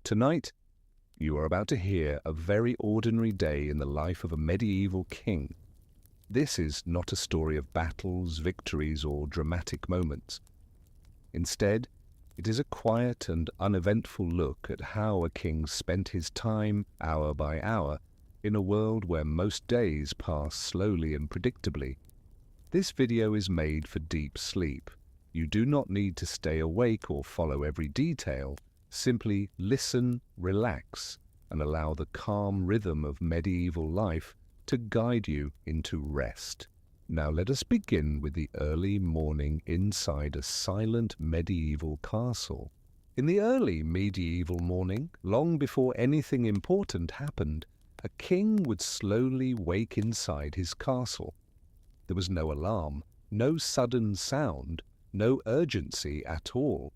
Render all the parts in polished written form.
Tonight, you are about to hear a very ordinary day in the life of a medieval king. This is not a story of battles, victories, or dramatic moments. Instead, it is a quiet and uneventful look at how a king spent his time, hour by hour, in a world where most days pass slowly and predictably. This video is made for deep sleep. You do not need to stay awake or follow every detail. Simply listen, relax, and allow the calm rhythm of medieval life to guide you into rest. Now let us begin with the early morning inside a silent medieval castle. In the early medieval morning, long before anything important happened, a king would slowly wake inside his castle. There was no alarm, no sudden sound, no urgency at all.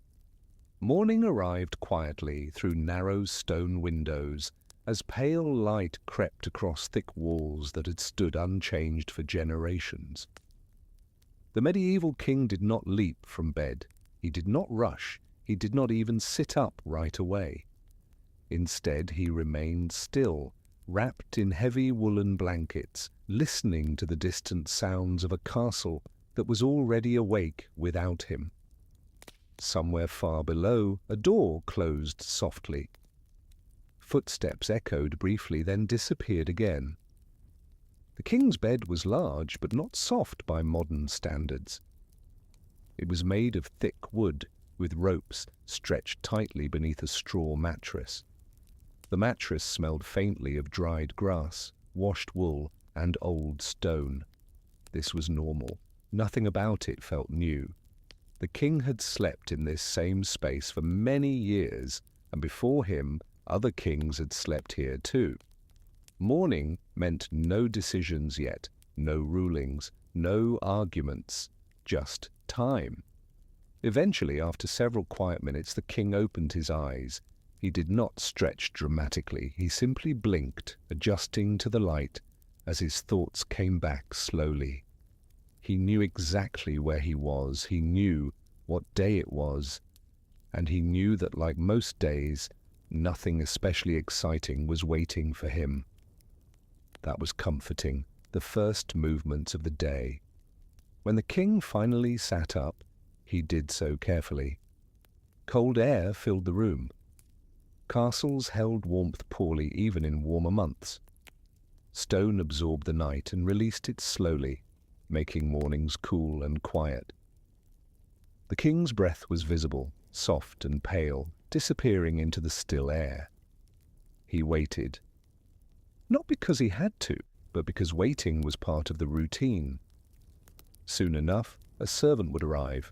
Morning arrived quietly through narrow stone windows as pale light crept across thick walls that had stood unchanged for generations. The medieval king did not leap from bed. He did not rush. He did not even sit up right away. Instead, he remained still, wrapped in heavy woolen blankets, listening to the distant sounds of a castle that was already awake without him. Somewhere far below, a door closed softly. Footsteps echoed briefly, then disappeared again. The king's bed was large, but not soft by modern standards. It was made of thick wood, with ropes stretched tightly beneath a straw mattress. The mattress smelled faintly of dried grass, washed wool, and old stone. This was normal. Nothing about it felt new. The king had slept in this same space for many years, and before him, other kings had slept here too. Morning meant no decisions yet, no rulings, no arguments, just time. Eventually, after several quiet minutes, the king opened his eyes. He did not stretch dramatically. He simply blinked, adjusting to the light as his thoughts came back slowly. He knew exactly where he was. He knew what day it was. And he knew that, like most days, nothing especially exciting was waiting for him. That was comforting, the first movements of the day. When the king finally sat up, he did so carefully. Cold air filled the room. Castles held warmth poorly even in warmer months. Stone absorbed the night and released it slowly, making mornings cool and quiet. The king's breath was visible, soft and pale, disappearing into the still air. He waited. Not because he had to, but because waiting was part of the routine. Soon enough, a servant would arrive.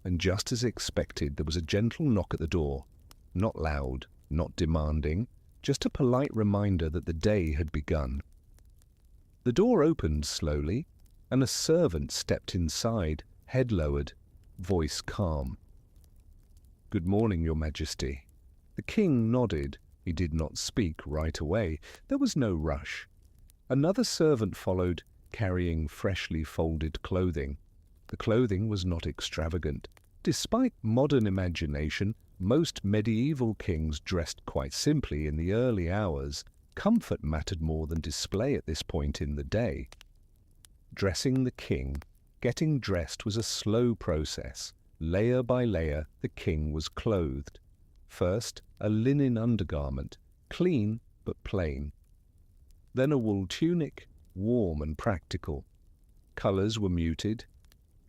And just as expected, there was a gentle knock at the door. Not loud, not demanding, just a polite reminder that the day had begun. The door opened slowly, and a servant stepped inside, head lowered, voice calm. "Good morning, Your Majesty." The king nodded. He did not speak right away. There was no rush. Another servant followed, carrying freshly folded clothing. The clothing was not extravagant. Despite modern imagination, most medieval kings dressed quite simply in the early hours. Comfort mattered more than display at this point in the day. Dressing the king, getting dressed was a slow process. Layer by layer, the king was clothed. First, a linen undergarment, clean but plain. Then a wool tunic, warm and practical. Colors were muted,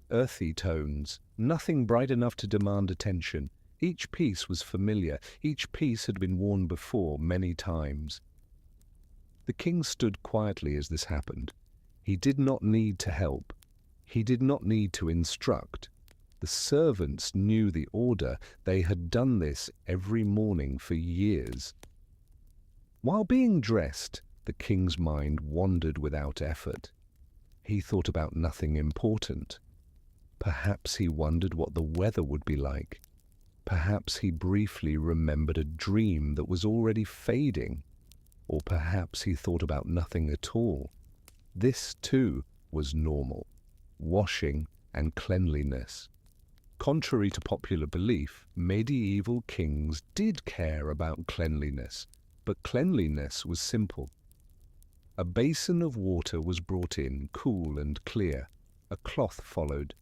earthy tones, nothing bright enough to demand attention. Each piece was familiar. Each piece had been worn before many times. The king stood quietly as this happened. He did not need to help. He did not need to instruct. The servants knew the order. They had done this every morning for years. While being dressed, the king's mind wandered without effort. He thought about nothing important. Perhaps he wondered what the weather would be like. Perhaps he briefly remembered a dream that was already fading. Or perhaps he thought about nothing at all. This, too, was normal. Washing and cleanliness. Contrary to popular belief, medieval kings did care about cleanliness, but cleanliness was simple. A basin of water was brought in, cool and clear. A cloth followed.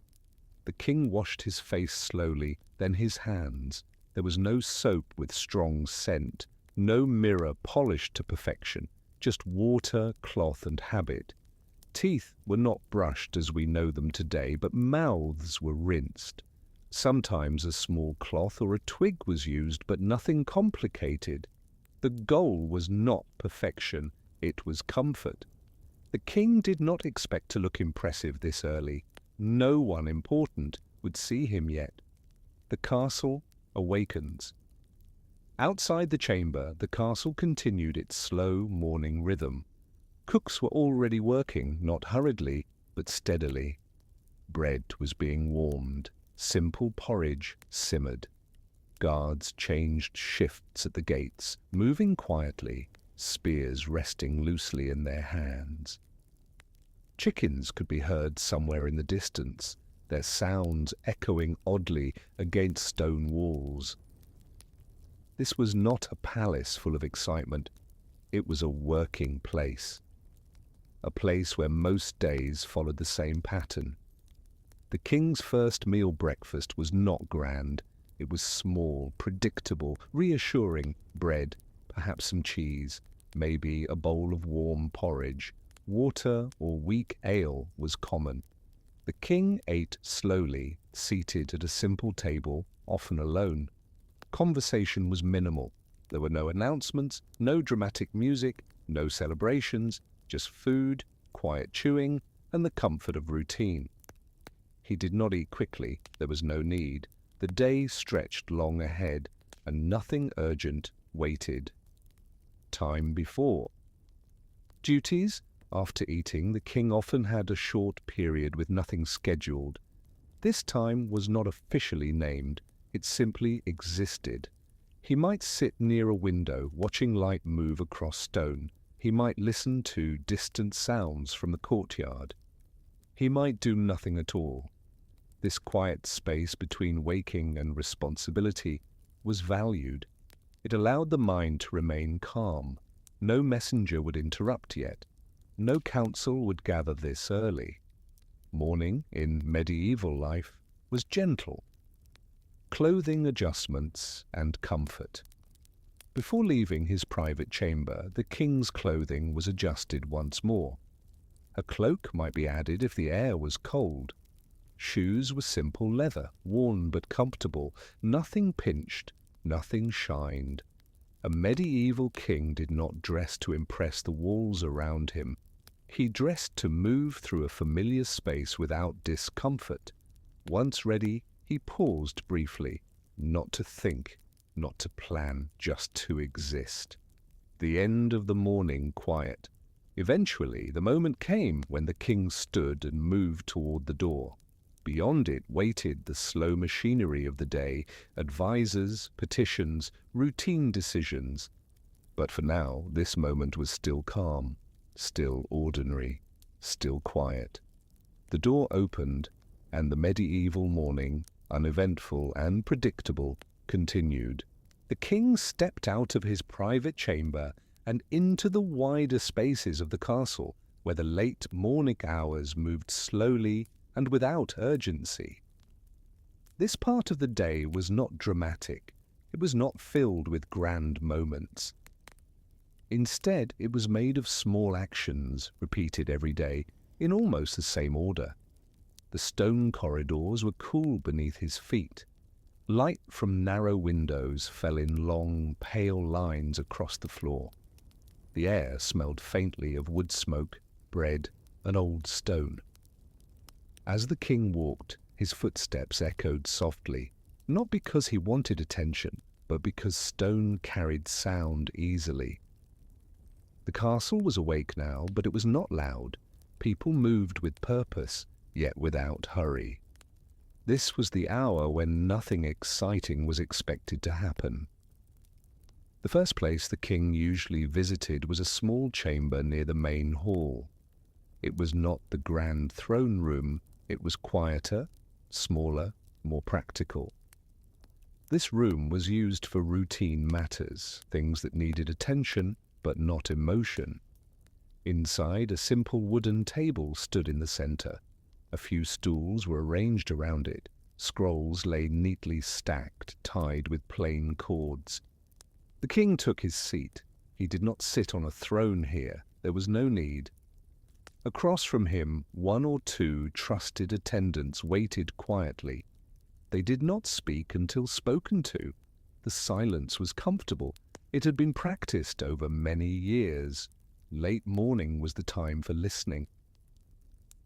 The king washed his face slowly, then his hands. There was no soap with strong scent, no mirror polished to perfection, just water, cloth, and habit. Teeth were not brushed as we know them today, but mouths were rinsed. Sometimes a small cloth or a twig was used, but nothing complicated. The goal was not perfection, it was comfort. The king did not expect to look impressive this early. No one important would see him yet. The castle awakens. Outside the chamber, the castle continued its slow morning rhythm. Cooks were already working, not hurriedly, but steadily. Bread was being warmed. Simple porridge simmered. Guards changed shifts at the gates, moving quietly, spears resting loosely in their hands. Chickens could be heard somewhere in the distance, their sounds echoing oddly against stone walls. This was not a palace full of excitement. It was a working place. A place where most days followed the same pattern. The king's first meal breakfast was not grand. It was small, predictable, reassuring. Bread, perhaps some cheese, maybe a bowl of warm porridge. Water or weak ale was common. The king ate slowly, seated at a simple table, often alone. Conversation was minimal. There were no announcements, no dramatic music, no celebrations, just food, quiet chewing, and the comfort of routine. He did not eat quickly. There was no need. The day stretched long ahead, and nothing urgent waited. Time before. Duties? After eating, the king often had a short period with nothing scheduled. This time was not officially named. It simply existed. He might sit near a window, watching light move across stone. He might listen to distant sounds from the courtyard. He might do nothing at all. This quiet space between waking and responsibility was valued. It allowed the mind to remain calm. No messenger would interrupt yet. No council would gather this early. Morning, in medieval life, was gentle. Clothing adjustments and comfort. Before leaving his private chamber, the king's clothing was adjusted once more. A cloak might be added if the air was cold. Shoes were simple leather, worn but comfortable, nothing pinched, nothing shined. A medieval king did not dress to impress the walls around him. He dressed to move through a familiar space without discomfort. Once ready, he paused briefly, not to think, not to plan, just to exist. The end of the morning quiet. Eventually, the moment came when the king stood and moved toward the door. Beyond it waited the slow machinery of the day, advisors, petitions, routine decisions. But for now, this moment was still calm, still ordinary, still quiet. The door opened, and the medieval morning, uneventful and predictable, continued. The king stepped out of his private chamber and into the wider spaces of the castle, where the late morning hours moved slowly and without urgency. This part of the day was not dramatic. It was not filled with grand moments. Instead, it was made of small actions, repeated every day, in almost the same order. The stone corridors were cool beneath his feet. Light from narrow windows fell in long, pale lines across the floor. The air smelled faintly of wood smoke, bread, and old stone. As the king walked, his footsteps echoed softly, not because he wanted attention, but because stone carried sound easily. The castle was awake now, but it was not loud. People moved with purpose, yet without hurry. This was the hour when nothing exciting was expected to happen. The first place the king usually visited was a small chamber near the main hall. It was not the grand throne room. It was quieter, smaller, more practical. This room was used for routine matters, things that needed attention but not emotion. Inside, a simple wooden table stood in the center. A few stools were arranged around it. Scrolls lay neatly stacked, tied with plain cords. The king took his seat. He did not sit on a throne here. There was no need. Across from him, one or two trusted attendants waited quietly. They did not speak until spoken to. The silence was comfortable. It had been practiced over many years. Late morning was the time for listening.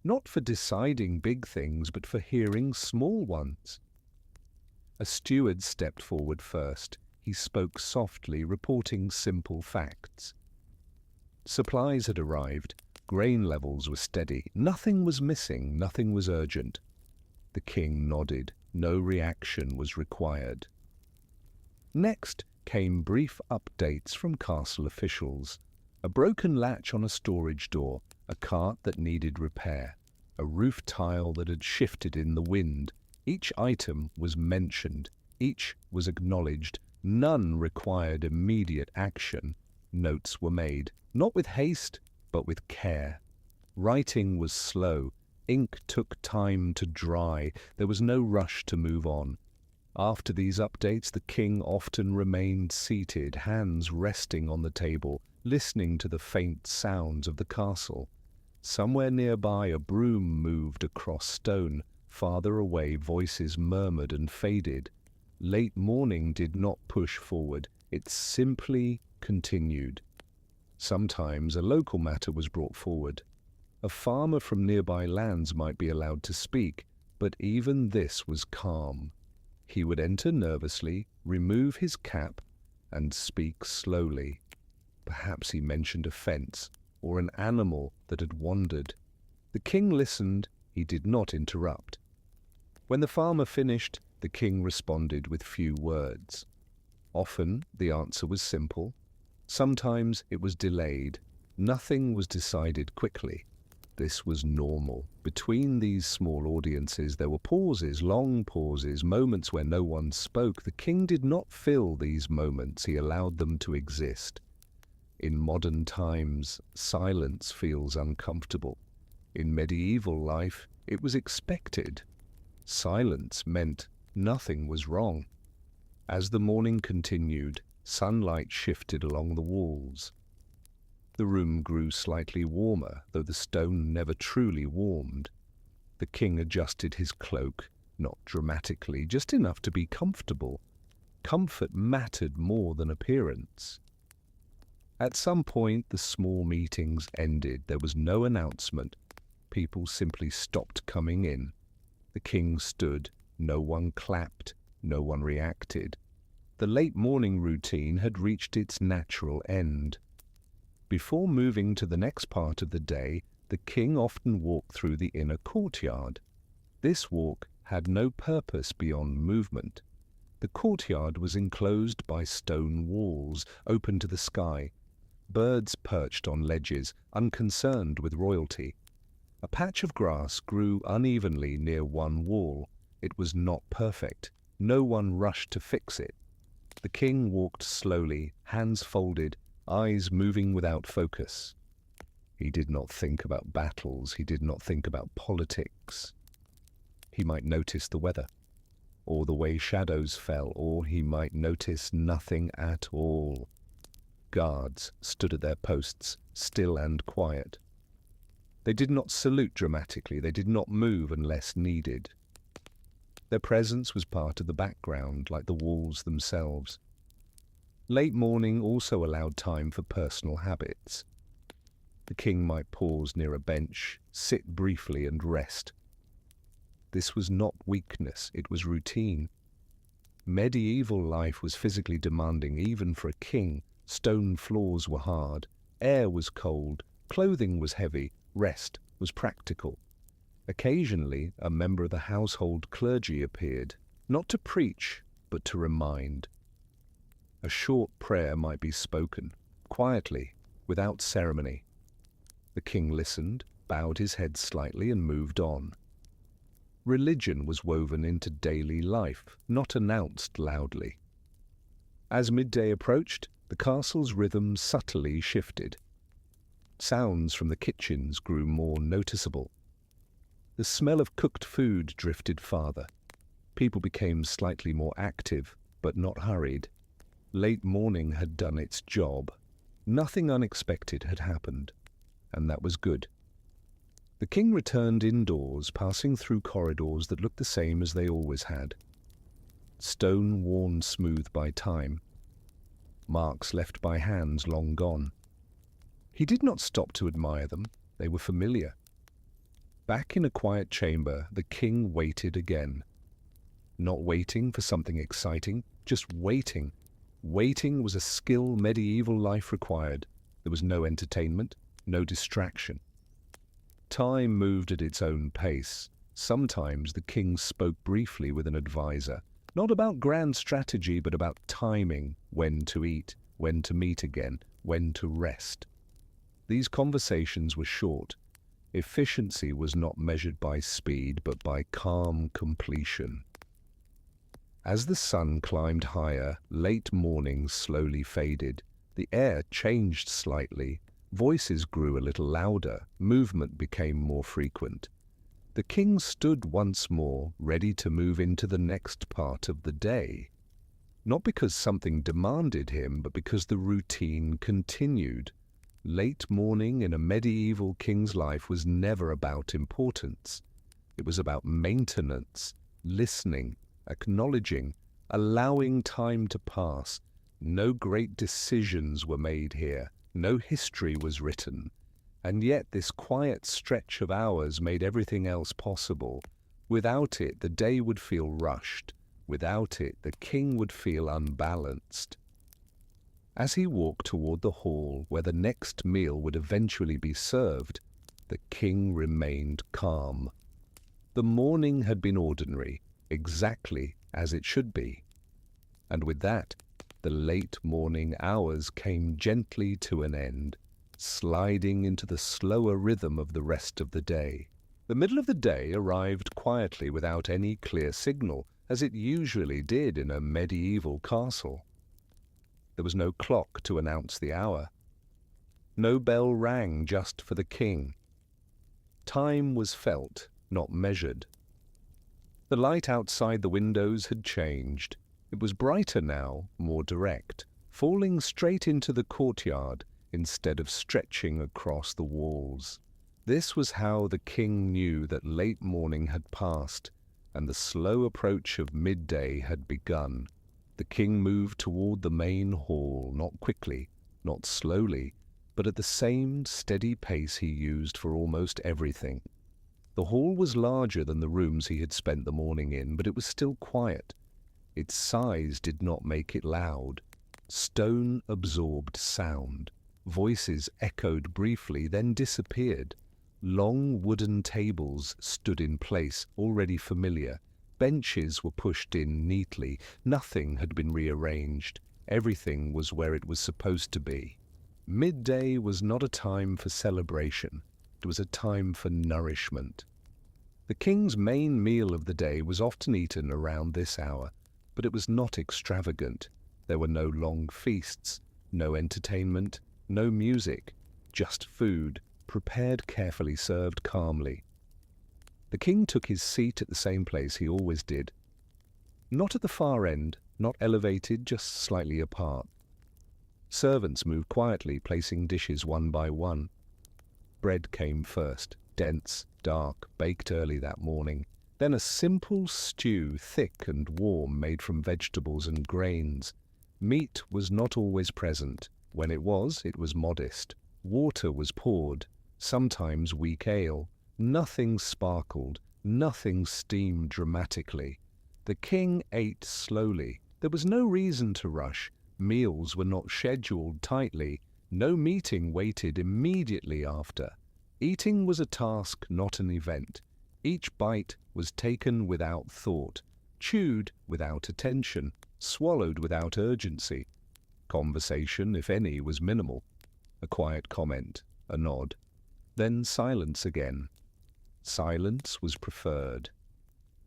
Not for deciding big things, but for hearing small ones. A steward stepped forward first. He spoke softly, reporting simple facts. Supplies had arrived. Grain levels were steady. Nothing was missing. Nothing was urgent. The king nodded. No reaction was required. Next came brief updates from castle officials. A broken latch on a storage door, a cart that needed repair, a roof tile that had shifted in the wind. Each item was mentioned. Each was acknowledged. None required immediate action. Notes were made, not with haste, but with care. Writing was slow. Ink took time to dry. There was no rush to move on. After these updates, the king often remained seated, hands resting on the table, listening to the faint sounds of the castle. Somewhere nearby, a broom moved across stone. Farther away, voices murmured and faded. Late morning did not push forward. It simply continued. Sometimes a local matter was brought forward. A farmer from nearby lands might be allowed to speak, but even this was calm. He would enter nervously, remove his cap, and speak slowly. Perhaps he mentioned a fence or an animal that had wandered. The king listened. He did not interrupt. When the farmer finished, the king responded with few words. Often the answer was simple. Sometimes it was delayed. Nothing was decided quickly. This was normal. Between these small audiences there were pauses, long pauses, moments where no one spoke. The king did not fill these moments. He allowed them to exist. In modern times, silence feels uncomfortable. In medieval life, it was expected. Silence meant nothing was wrong. As the morning continued, sunlight shifted along the walls. The room grew slightly warmer, though the stone never truly warmed. The king adjusted his cloak, not dramatically, just enough to be comfortable. Comfort mattered more than appearance. At some point, the small meetings ended. There was no announcement. People simply stopped coming in. The king stood. No one clapped. No one reacted. The late morning routine had reached its natural end. Before moving to the next part of the day, the king often walked through the inner courtyard. This walk had no purpose beyond movement. The courtyard was enclosed by stone walls, open to the sky. Birds perched on ledges, unconcerned with royalty. A patch of grass grew unevenly near one wall. It was not perfect. No one rushed to fix it. The king walked slowly, hands folded, eyes moving without focus. He did not think about battles. He did not think about politics. He might notice the weather, or the way shadows fell, or he might notice nothing at all. Guards stood at their posts, still and quiet. They did not salute dramatically. They did not move unless needed. Their presence was part of the background, like the walls themselves. Late morning also allowed time for personal habits. The king might pause near a bench, sit briefly and rest. This was not weakness, it was routine. Medieval life was physically demanding, even for a king. Stone floors were hard, air was cold, clothing was heavy, rest was practical. Occasionally, a member of the household clergy appeared, not to preach, but to remind. A short prayer might be spoken, quietly, without ceremony. The king listened, bowed his head slightly, and moved on. Religion was woven into daily life, not announced loudly. As midday approached, the castle's rhythm subtly shifted. Sounds from the kitchens grew more noticeable. The smell of cooked food drifted farther. People became slightly more active, but not hurried. Late morning had done its job. Nothing unexpected had happened, and that was good. The king returned indoors, passing through corridors that looked the same as they always had. Stone worn smooth by time. Marks left by hands long gone. He did not stop to admire them. They were familiar. Back in a quiet chamber, the king waited again. Not waiting for something exciting, just waiting. Waiting was a skill medieval life required. There was no entertainment, no distraction. Time moved at its own pace. Sometimes the king spoke briefly with an advisor, not about grand strategy, but about timing, when to eat, when to meet again, when to rest. These conversations were short. Efficiency was not measured by speed, but by calm completion. As the sun climbed higher, late mornings slowly faded. The air changed slightly. Voices grew a little louder. Movement became more frequent. The king stood once more, ready to move into the next part of the day. Not because something demanded him, but because the routine continued. Late morning in a medieval king's life was never about importance. It was about maintenance, listening, acknowledging, allowing time to pass. No great decisions were made here. No history was written. And yet this quiet stretch of hours made everything else possible. Without it, the day would feel rushed. Without it, the king would feel unbalanced. As he walked toward the hall where the next meal would eventually be served, the king remained calm. The morning had been ordinary, exactly as it should be. And with that, the late morning hours came gently to an end, sliding into the slower rhythm of the rest of the day. The middle of the day arrived quietly without any clear signal, as it usually did in a medieval castle. There was no clock to announce the hour. No bell rang just for the king. Time was felt, not measured. The light outside the windows had changed. It was brighter now, more direct, falling straight into the courtyard instead of stretching across the walls. This was how the king knew that late morning had passed and the slow approach of midday had begun. The king moved toward the main hall, not quickly, not slowly, but at the same steady pace he used for almost everything. The hall was larger than the rooms he had spent the morning in, but it was still quiet. Its size did not make it loud. Stone absorbed sound. Voices echoed briefly, then disappeared. Long wooden tables stood in place, already familiar. Benches were pushed in neatly. Nothing had been rearranged. Everything was where it was supposed to be. Midday was not a time for celebration. It was a time for nourishment. The king's main meal of the day was often eaten around this hour, but it was not extravagant. There were no long feasts, no entertainment, no music, just food, prepared carefully, served calmly. The king took his seat at the same place he always did. Not at the far end, not elevated, just slightly apart. Servants moved quietly, placing dishes one by one. Bread came first, dense, dark, baked early that morning. Then a simple stew, thick and warm, made from vegetables and grains. Meat was not always present. When it was modest. Water was poured, sometimes weak ale. Nothing sparkled, nothing steamed dramatically. The king ate slowly. There was no reason to rush. Meals were not scheduled tightly. No meeting waited immediately after. Eating was a task, not an event. Each bite was taken without thought, chewed without attention, swallowed without urgency. Conversation, if any, was minimal. A quiet comment, a nod. Then silence again. Silence was preferred.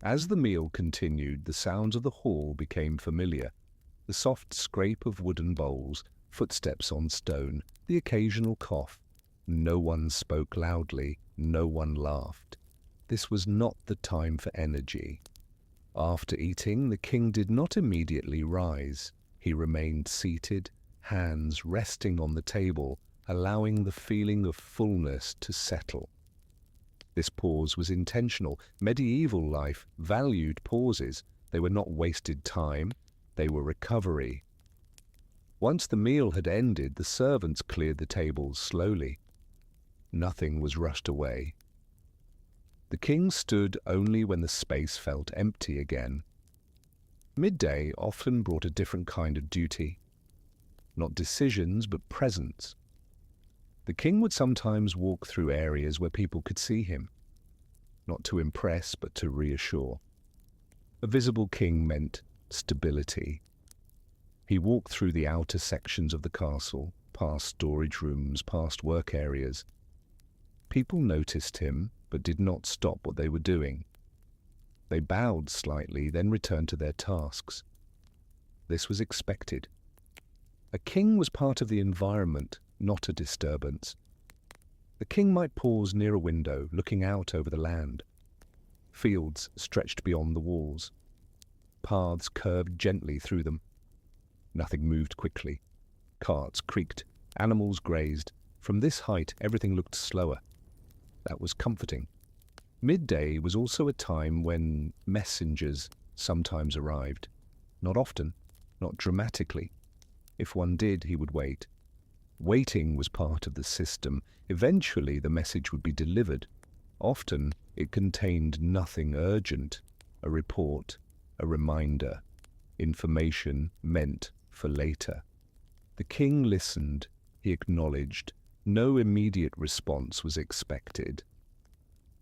As the meal continued, the sounds of the hall became familiar. The soft scrape of wooden bowls, footsteps on stone, the occasional cough. No one spoke loudly, no one laughed. This was not the time for energy. After eating, the king did not immediately rise. He remained seated, hands resting on the table, allowing the feeling of fullness to settle. This pause was intentional. Medieval life valued pauses. They were not wasted time, they were recovery. Once the meal had ended, the servants cleared the tables slowly. Nothing was rushed away. The king stood only when the space felt empty again. Midday often brought a different kind of duty. Not decisions, but presence. The king would sometimes walk through areas where people could see him, not to impress, but to reassure. A visible king meant stability. He walked through the outer sections of the castle, past storage rooms, past work areas. People noticed him, but did not stop what they were doing. They bowed slightly, then returned to their tasks. This was expected. A king was part of the environment, not a disturbance. The king might pause near a window, looking out over the land. Fields stretched beyond the walls. Paths curved gently through them. Nothing moved quickly. Carts creaked. Animals grazed. From this height, everything looked slower. That was comforting. Midday was also a time when messengers sometimes arrived. Not often, not dramatically. If one did, he would wait. Waiting was part of the system. Eventually, the message would be delivered. Often, it contained nothing urgent, a report, a reminder, information meant for later. The king listened. He acknowledged. No immediate response was expected.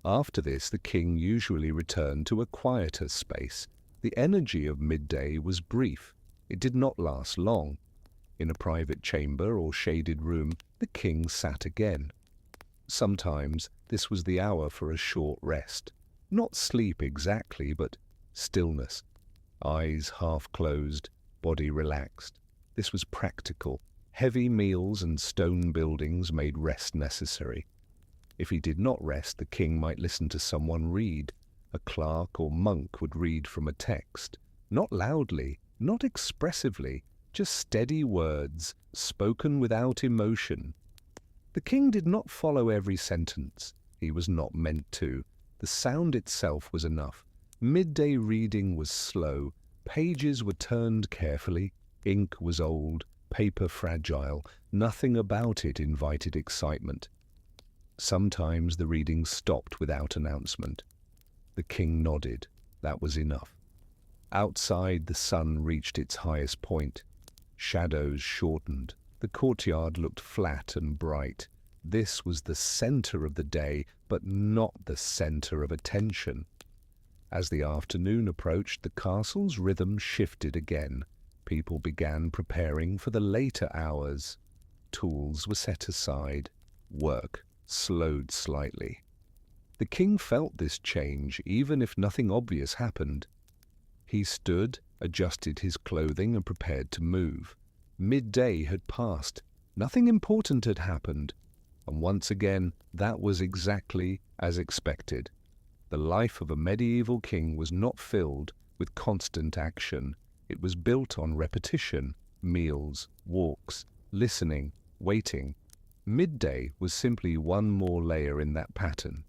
After this, the king usually returned to a quieter space. The energy of midday was brief. It did not last long. In a private chamber or shaded room, the king sat again. Sometimes this was the hour for a short rest. Not sleep exactly, but stillness. Eyes half closed, body relaxed. This was practical. Heavy meals and stone buildings made rest necessary. If he did not rest, the king might listen to someone read. A clerk or monk would read from a text. Not loudly, not expressively, just steady words, spoken without emotion. The king did not follow every sentence. He was not meant to. The sound itself was enough. Midday reading was slow. Pages were turned carefully. Ink was old, paper fragile. Nothing about it invited excitement. Sometimes the reading stopped without announcement. The king nodded. That was enough. Outside, the sun reached its highest point. Shadows shortened. The courtyard looked flat and bright. This was the center of the day, but not the center of attention. As the afternoon approached, the castle's rhythm shifted again. People began preparing for the later hours. Tools were set aside. Work slowed slightly. The king felt this change, even if nothing obvious happened. He stood, adjusted his clothing, and prepared to move. Midday had passed. Nothing important had happened. And once again, that was exactly as expected. The life of a medieval king was not filled with constant action. It was built on repetition, meals, walks, listening, waiting. Midday was simply one more layer in that pattern.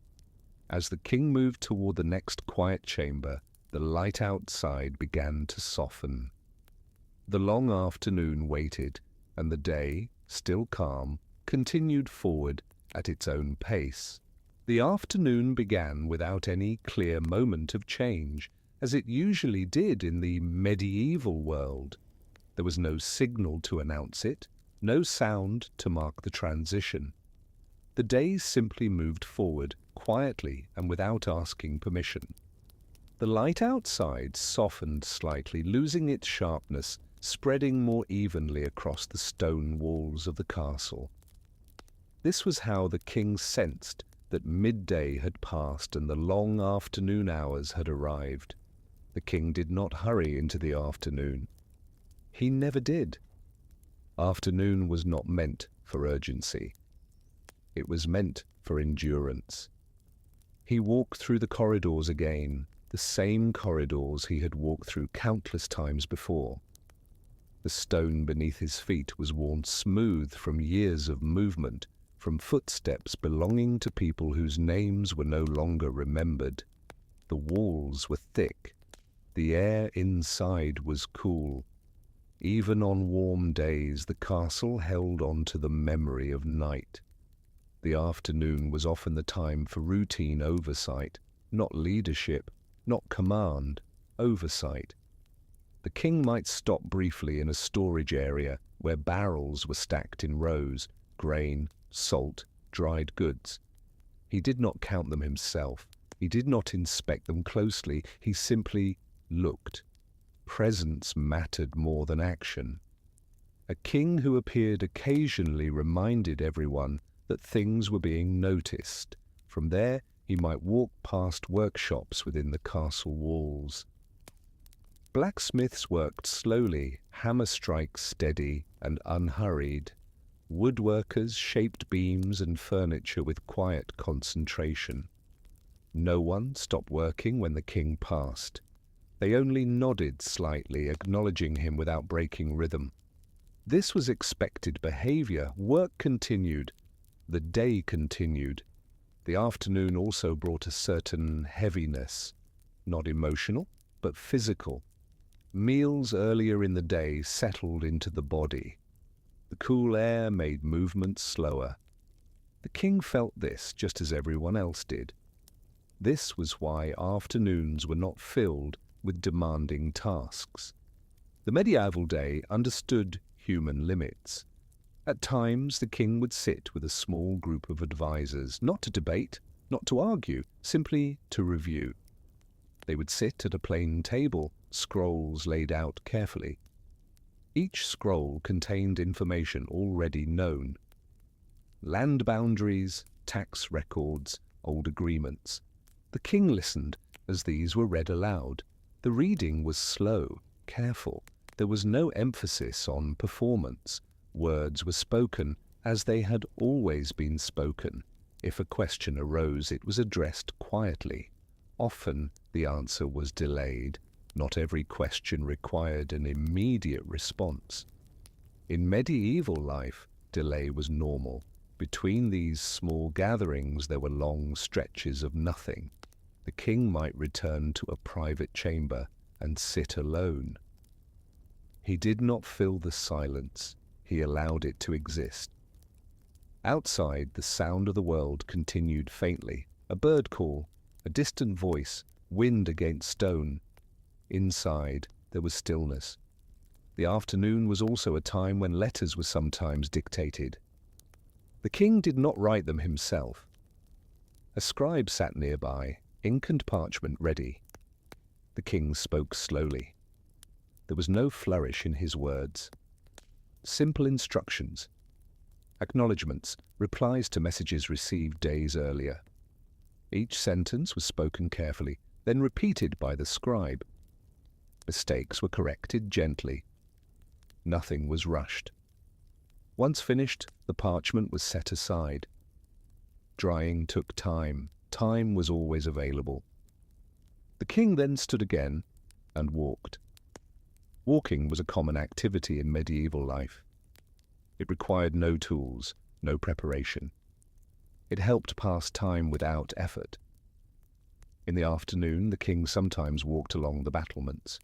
As the king moved toward the next quiet chamber, the light outside began to soften. The long afternoon waited, and the day, still calm, continued forward at its own pace. The afternoon began without any clear moment of change, as it usually did in the medieval world. There was no signal to announce it, no sound to mark the transition. The days simply moved forward, quietly and without asking permission. The light outside softened slightly, losing its sharpness, spreading more evenly across the stone walls of the castle. This was how the king sensed that midday had passed and the long afternoon hours had arrived. The king did not hurry into the afternoon. He never did. Afternoon was not meant for urgency. It was meant for endurance. He walked through the corridors again, the same corridors he had walked through countless times before. The stone beneath his feet was worn smooth from years of movement, from footsteps belonging to people whose names were no longer remembered. The walls were thick. The air inside was cool. Even on warm days, the castle held on to the memory of night. The afternoon was often the time for routine oversight, not leadership, not command, oversight. The king might stop briefly in a storage area where barrels were stacked in rows, grain, salt, dried goods. He did not count them himself. He did not inspect them closely. He simply looked. Presence mattered more than action. A king who appeared occasionally reminded everyone that things were being noticed. From there, he might walk past workshops within the castle walls. Blacksmiths worked slowly, hammer strikes steady and unhurried. Woodworkers shaped beams and furniture with quiet concentration. No one stopped working when the king passed. They only nodded slightly, acknowledging him without breaking rhythm. This was expected behavior. Work continued. The day continued. The afternoon also brought a certain heaviness, not emotional, but physical. Meals earlier in the day settled into the body. The cool air made movements slower. The king felt this just as everyone else did. This was why afternoons were not filled with demanding tasks. The medieval day understood human limits. At times, the king would sit with a small group of advisors, not to debate, not to argue, simply to review. They would sit at a plain table, scrolls laid out carefully. Each scroll contained information already known. Land boundaries, tax records, old agreements. The king listened as these were read aloud. The reading was slow, careful. There was no emphasis on performance. Words were spoken as they had always been spoken. If a question arose, it was addressed quietly. Often the answer was delayed. Not every question required an immediate response. In medieval life, delay was normal. Between these small gatherings, there were long stretches of nothing. The king might return to a private chamber and sit alone. He did not fill the silence. He allowed it to exist. Outside, the sound of the world continued faintly. A bird call, a distant voice, wind against stone. Inside, there was stillness. The afternoon was also a time when letters were sometimes dictated. The king did not write them himself. A scribe sat nearby, ink and parchment ready. The king spoke slowly. There was no flourish in his words. Simple instructions, acknowledgements, replies to messages received days earlier. Each sentence was spoken carefully, then repeated by the scribe. Mistakes were corrected gently. Nothing was rushed. Once finished, the parchment was set aside. Drying took time. Time was always available. The king then stood again and walked. Walking was a common activity in medieval life. It required no tools, no preparation. It helped pass time without effort. In the afternoon, the king sometimes walked along the battlements.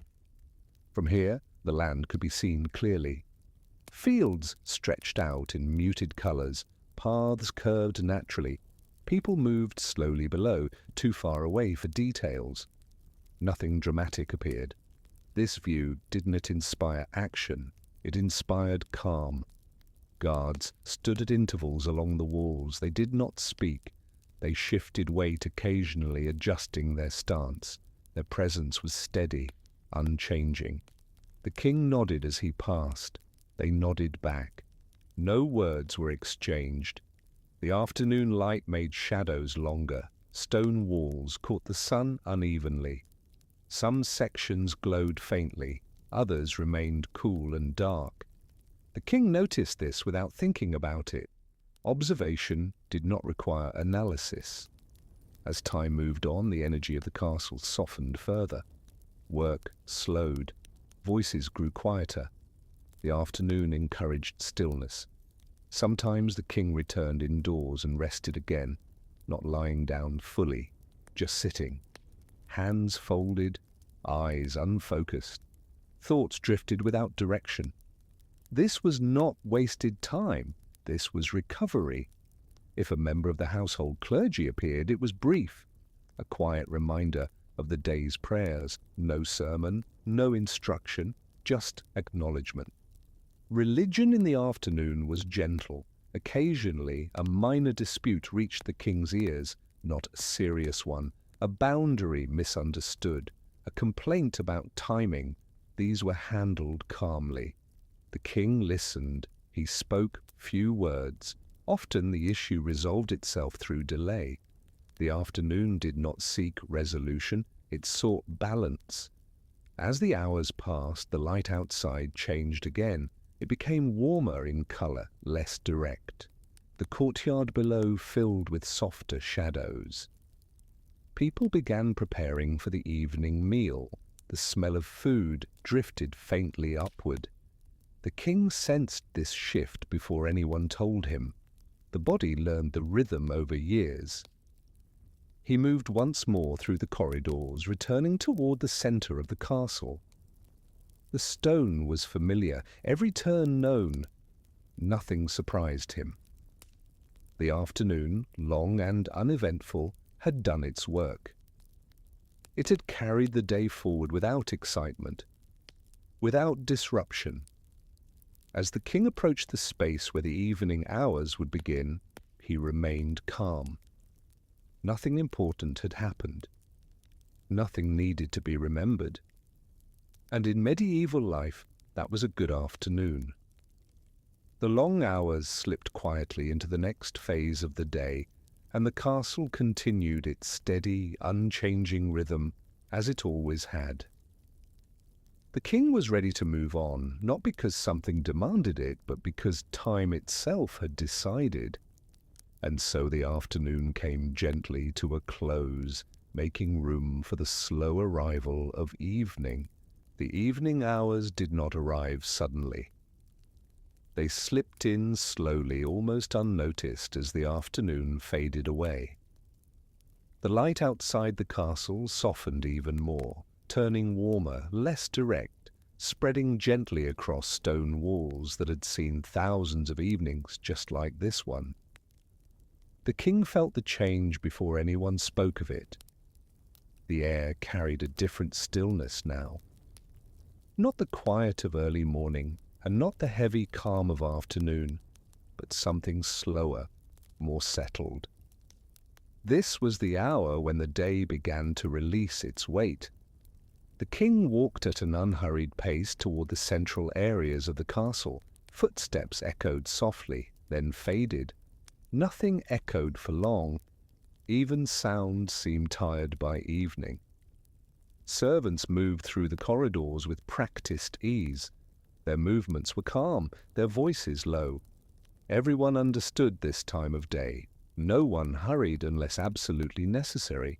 From here, the land could be seen clearly. Fields stretched out in muted colors, paths curved naturally. People moved slowly below, too far away for details. Nothing dramatic appeared. This view didn't inspire action, it inspired calm. Guards stood at intervals along the walls. They did not speak. They shifted weight occasionally, adjusting their stance. Their presence was steady, unchanging. The king nodded as he passed. They nodded back. No words were exchanged. The afternoon light made shadows longer. Stone walls caught the sun unevenly. Some sections glowed faintly, others remained cool and dark. The king noticed this without thinking about it. Observation did not require analysis. As time moved on, the energy of the castle softened further. Work slowed. Voices grew quieter. The afternoon encouraged stillness. Sometimes the king returned indoors and rested again, not lying down fully, just sitting. Hands folded, eyes unfocused. Thoughts drifted without direction. This was not wasted time. This was recovery. If a member of the household clergy appeared, it was brief, a quiet reminder of the day's prayers. No sermon, no instruction, just acknowledgement. Religion in the afternoon was gentle. Occasionally, a minor dispute reached the king's ears, not a serious one, a boundary misunderstood, a complaint about timing. These were handled calmly. The king listened. He spoke few words. Often the issue resolved itself through delay. The afternoon did not seek resolution, it sought balance. As the hours passed, the light outside changed again. It became warmer in color, less direct. The courtyard below filled with softer shadows. People began preparing for the evening meal. The smell of food drifted faintly upward. The king sensed this shift before anyone told him. The body learned the rhythm over years. He moved once more through the corridors, returning toward the center of the castle. The stone was familiar, every turn known. Nothing surprised him. The afternoon, long and uneventful, had done its work. It had carried the day forward without excitement, without disruption. As the king approached the space where the evening hours would begin, he remained calm. Nothing important had happened. Nothing needed to be remembered. And in medieval life, that was a good afternoon. The long hours slipped quietly into the next phase of the day, and the castle continued its steady, unchanging rhythm as it always had. The king was ready to move on, not because something demanded it, but because time itself had decided. And so the afternoon came gently to a close, making room for the slow arrival of evening. The evening hours did not arrive suddenly. They slipped in slowly, almost unnoticed, as the afternoon faded away. The light outside the castle softened even more, turning warmer, less direct, spreading gently across stone walls that had seen thousands of evenings just like this one. The king felt the change before anyone spoke of it. The air carried a different stillness now. Not the quiet of early morning, and not the heavy calm of afternoon, but something slower, more settled. This was the hour when the day began to release its weight. The king walked at an unhurried pace toward the central areas of the castle. Footsteps echoed softly, then faded. Nothing echoed for long. Even sound seemed tired by evening. Servants moved through the corridors with practiced ease. Their movements were calm, their voices low. Everyone understood this time of day. No one hurried unless absolutely necessary.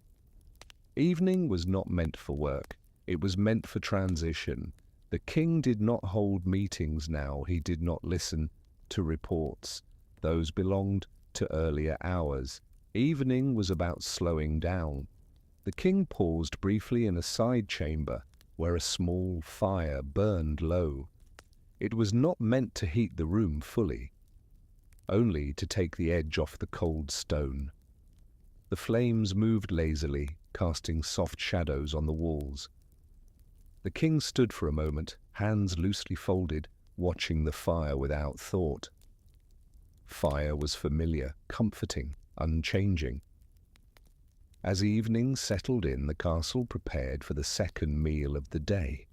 Evening was not meant for work. It was meant for transition. The king did not hold meetings now. He did not listen to reports. Those belonged to earlier hours. Evening was about slowing down. The king paused briefly in a side chamber where a small fire burned low. It was not meant to heat the room fully, only to take the edge off the cold stone. The flames moved lazily, casting soft shadows on the walls. The king stood for a moment, hands loosely folded, watching the fire without thought. Fire was familiar, comforting, unchanging. As evening settled in, the castle prepared for the second meal of the day.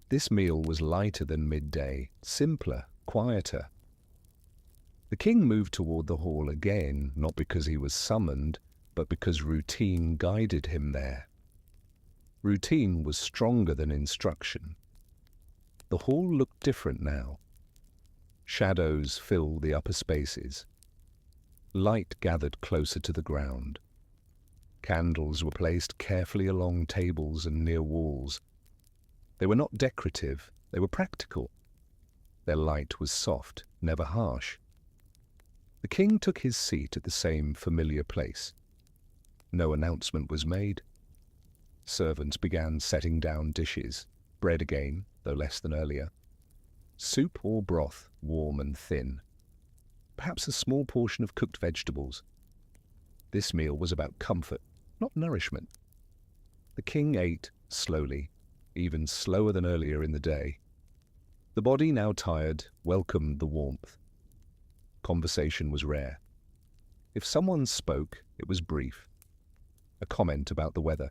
This meal was lighter than midday, simpler, quieter. The king moved toward the hall again, not because he was summoned, but because routine guided him there. Routine was stronger than instruction. The hall looked different now. Shadows filled the upper spaces. Light gathered closer to the ground. Candles were placed carefully along tables and near walls. They were not decorative, they were practical. Their light was soft, never harsh. The king took his seat at the same familiar place. No announcement was made. Servants began setting down dishes, bread again, though less than earlier. Soup or broth, warm and thin. Perhaps a small portion of cooked vegetables. This meal was about comfort, not nourishment. The king ate slowly, even slower than earlier in the day. The body, now tired, welcomed the warmth. Conversation was rare. If someone spoke, it was brief. A comment about the weather.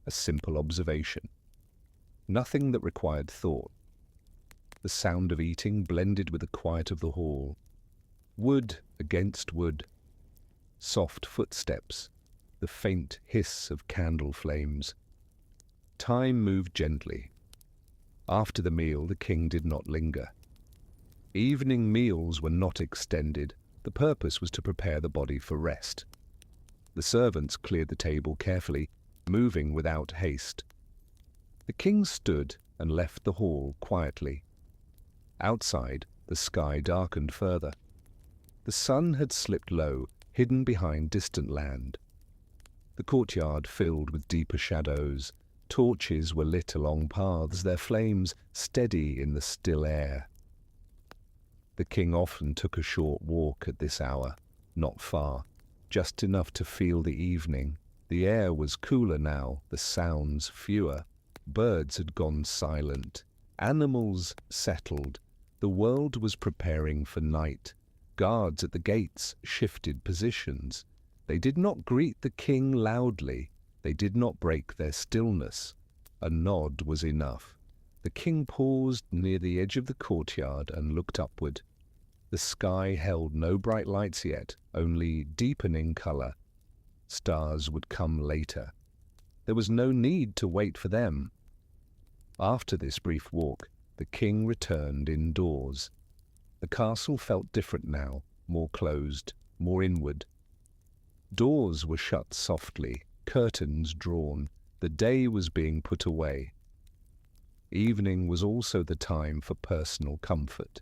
A simple observation. Nothing that required thought. The sound of eating blended with the quiet of the hall. Wood against wood. Soft footsteps. The faint hiss of candle flames. Time moved gently. After the meal, the king did not linger. Evening meals were not extended. The purpose was to prepare the body for rest. The servants cleared the table carefully, moving without haste. The king stood and left the hall quietly. Outside, the sky darkened further. The sun had slipped low, hidden behind distant land. The courtyard filled with deeper shadows. Torches were lit along paths, their flames steady in the still air. The king often took a short walk at this hour, not far, just enough to feel the evening. The air was cooler now, the sounds fewer. Birds had gone silent. Animals settled. The world was preparing for night. Guards at the gates shifted positions. They did not greet the king loudly. They did not break their stillness. A nod was enough. The king paused near the edge of the courtyard and looked upward. The sky held no bright lights yet, only deepening color. Stars would come later. There was no need to wait for them. After this brief walk, the king returned indoors. The castle felt different now, more closed, more inward. Doors were shut softly, curtains drawn. The day was being put away. Evening was also the time for personal comfort.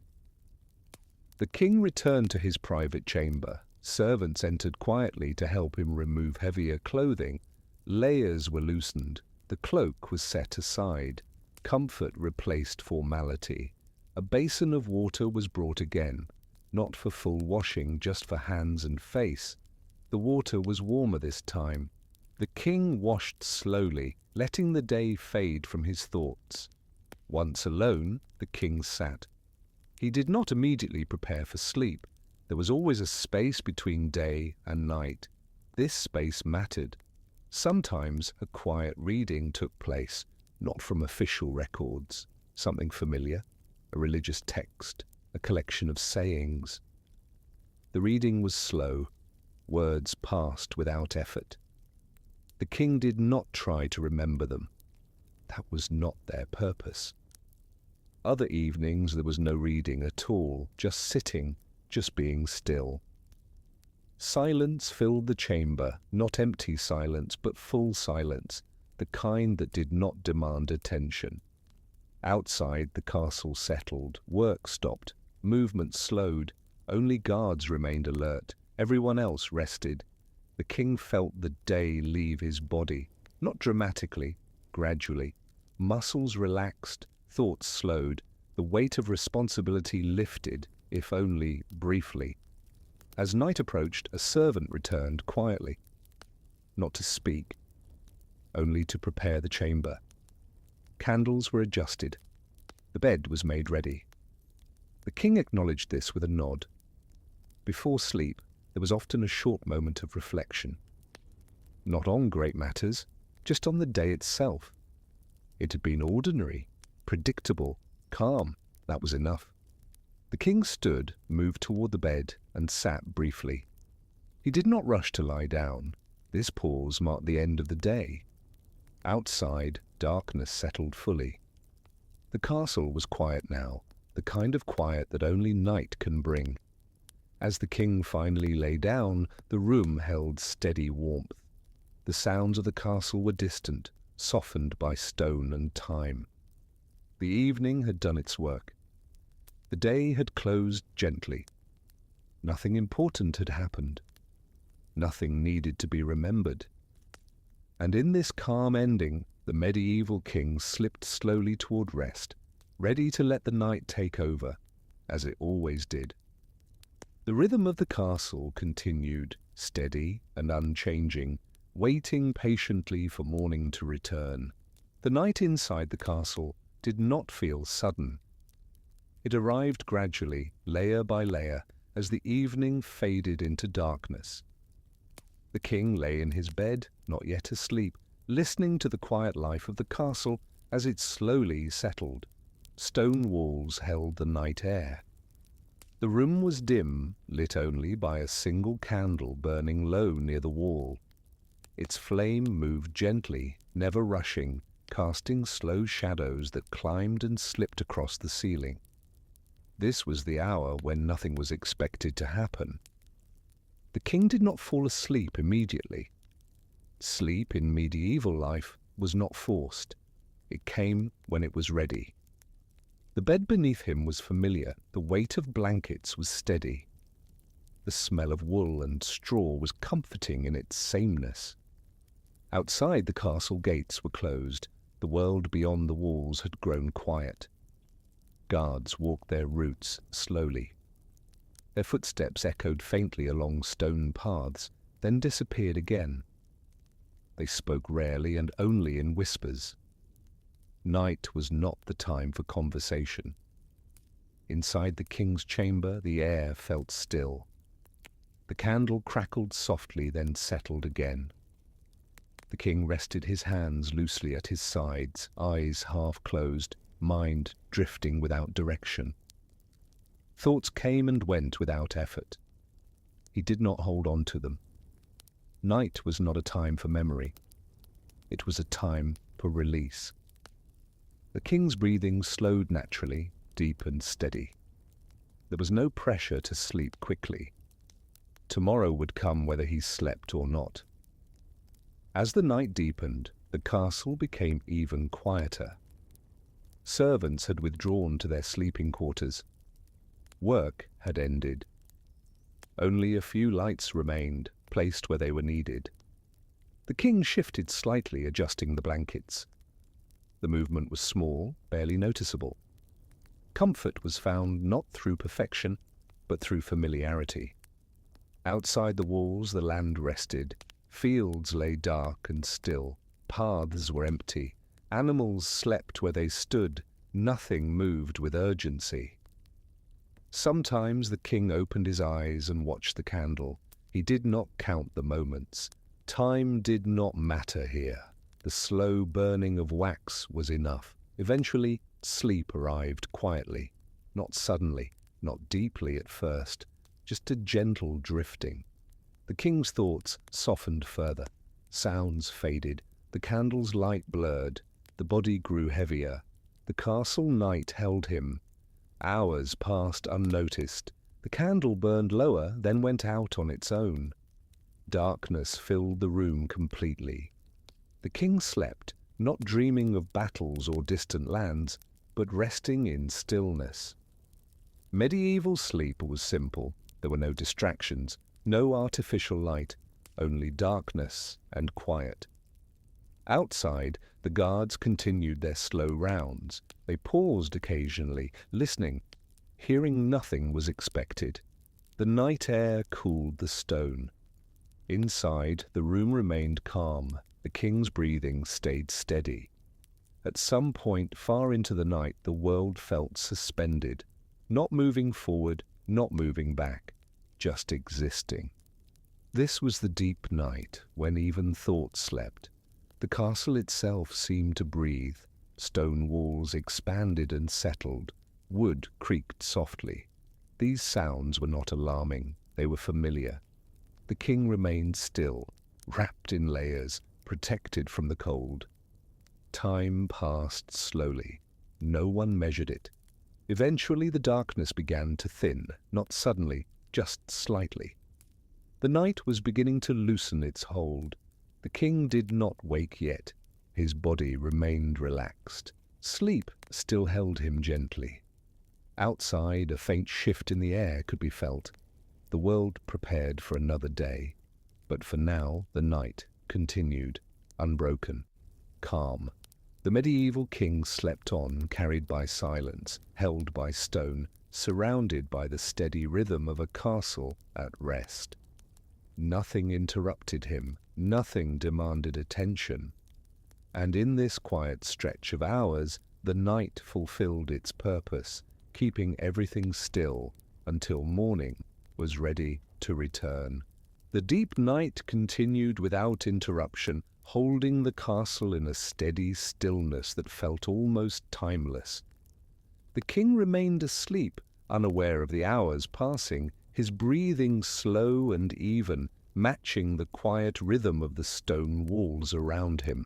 The king returned to his private chamber. Servants entered quietly to help him remove heavier clothing. Layers were loosened. The cloak was set aside. Comfort replaced formality. A basin of water was brought again, not for full washing, just for hands and face. The water was warmer this time. The king washed slowly, letting the day fade from his thoughts. Once alone, the king sat. He did not immediately prepare for sleep. There was always a space between day and night. This space mattered. Sometimes a quiet reading took place, not from official records, something familiar, a religious text, a collection of sayings. The reading was slow. Words passed without effort. The king did not try to remember them. That was not their purpose. Other evenings there was no reading at all, just sitting, just being still. Silence filled the chamber, not empty silence, but full silence, the kind that did not demand attention. Outside, the castle settled, work stopped, movement slowed, only guards remained alert, everyone else rested. The king felt the day leave his body, not dramatically, gradually. Muscles relaxed, thoughts slowed, the weight of responsibility lifted, if only briefly. As night approached, a servant returned quietly, not to speak, only to prepare the chamber. Candles were adjusted. The bed was made ready. The king acknowledged this with a nod. Before sleep, there was often a short moment of reflection. Not on great matters, just on the day itself. It had been ordinary, predictable, calm. That was enough. The king stood, moved toward the bed, and sat briefly. He did not rush to lie down. This pause marked the end of the day. Outside, darkness settled fully. The castle was quiet now, the kind of quiet that only night can bring. As the king finally lay down, the room held steady warmth. The sounds of the castle were distant, softened by stone and time. The evening had done its work. The day had closed gently. Nothing important had happened. Nothing needed to be remembered. And in this calm ending, the medieval king slipped slowly toward rest, ready to let the night take over, as it always did. The rhythm of the castle continued, steady and unchanging, waiting patiently for morning to return. The night inside the castle did not feel sudden. It arrived gradually, layer by layer, as the evening faded into darkness. The king lay in his bed, not yet asleep, listening to the quiet life of the castle as it slowly settled. Stone walls held the night air. The room was dim, lit only by a single candle burning low near the wall. Its flame moved gently, never rushing, casting slow shadows that climbed and slipped across the ceiling. This was the hour when nothing was expected to happen. The king did not fall asleep immediately. Sleep in medieval life was not forced. It came when it was ready. The bed beneath him was familiar. The weight of blankets was steady. The smell of wool and straw was comforting in its sameness. Outside, the castle gates were closed. The world beyond the walls had grown quiet. Guards walked their routes slowly. Their footsteps echoed faintly along stone paths, then disappeared again. They spoke rarely and only in whispers. Night was not the time for conversation. Inside the king's chamber, the air felt still. The candle crackled softly, then settled again. The king rested his hands loosely at his sides, eyes half closed, mind drifting without direction. Thoughts came and went without effort. He did not hold on to them. Night was not a time for memory. It was a time for release. The king's breathing slowed naturally, deep and steady. There was no pressure to sleep quickly. Tomorrow would come whether he slept or not. As the night deepened, the castle became even quieter. Servants had withdrawn to their sleeping quarters. Work had ended. Only a few lights remained, placed where they were needed. The king shifted slightly, adjusting the blankets. The movement was small, barely noticeable. Comfort was found not through perfection, but through familiarity. Outside the walls, the land rested. Fields lay dark and still. Paths were empty. Animals slept where they stood. Nothing moved with urgency. Sometimes the king opened his eyes and watched the candle. He did not count the moments. Time did not matter here. The slow burning of wax was enough. Eventually, sleep arrived quietly. Not suddenly, not deeply at first, just a gentle drifting. The king's thoughts softened further. Sounds faded. The candle's light blurred. The body grew heavier. The castle night held him. Hours passed unnoticed. The candle burned lower, then went out on its own. Darkness filled the room completely. The king slept, not dreaming of battles or distant lands, but resting in stillness. Medieval sleep was simple. There were no distractions, no artificial light, only darkness and quiet. Outside, the guards continued their slow rounds. They paused occasionally, listening. Hearing nothing was expected. The night air cooled the stone. Inside, the room remained calm. The king's breathing stayed steady. At some point far into the night, the world felt suspended, not moving forward, not moving back, just existing. This was the deep night when even thought slept. The castle itself seemed to breathe. Stone walls expanded and settled. Wood creaked softly. These sounds were not alarming, they were familiar. The king remained still, wrapped in layers, protected from the cold. Time passed slowly. No one measured it. Eventually the darkness began to thin, not suddenly, just slightly. The night was beginning to loosen its hold. The king did not wake yet. His body remained relaxed. Sleep still held him gently. Outside, a faint shift in the air could be felt. The world prepared for another day. But for now, the night continued, unbroken, calm. The medieval king slept on, carried by silence, held by stone, surrounded by the steady rhythm of a castle at rest. Nothing interrupted him, nothing demanded attention. And in this quiet stretch of hours, the night fulfilled its purpose, keeping everything still until morning was ready to return. The deep night continued without interruption, holding the castle in a steady stillness that felt almost timeless. The king remained asleep, unaware of the hours passing, his breathing slow and even, matching the quiet rhythm of the stone walls around him.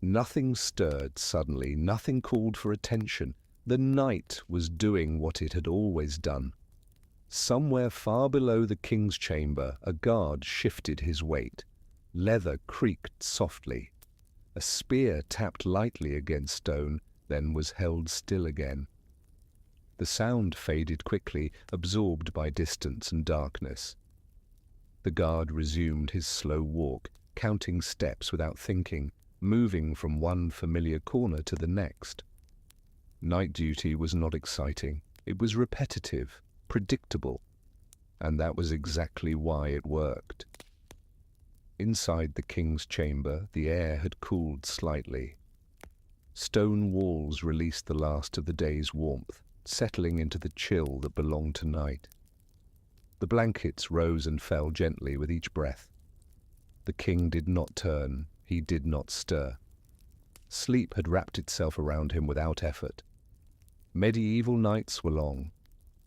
Nothing stirred suddenly, nothing called for attention. The night was doing what it had always done. Somewhere far below the king's chamber, a guard shifted his weight. Leather creaked softly. A spear tapped lightly against stone, then was held still again. The sound faded quickly, absorbed by distance and darkness. The guard resumed his slow walk, counting steps without thinking, moving from one familiar corner to the next. Night duty was not exciting. It was repetitive, predictable, and that was exactly why it worked. Inside the king's chamber, the air had cooled slightly. Stone walls released the last of the day's warmth, settling into the chill that belonged to night. The blankets rose and fell gently with each breath. The king did not turn, he did not stir. Sleep had wrapped itself around him without effort. Medieval nights were long.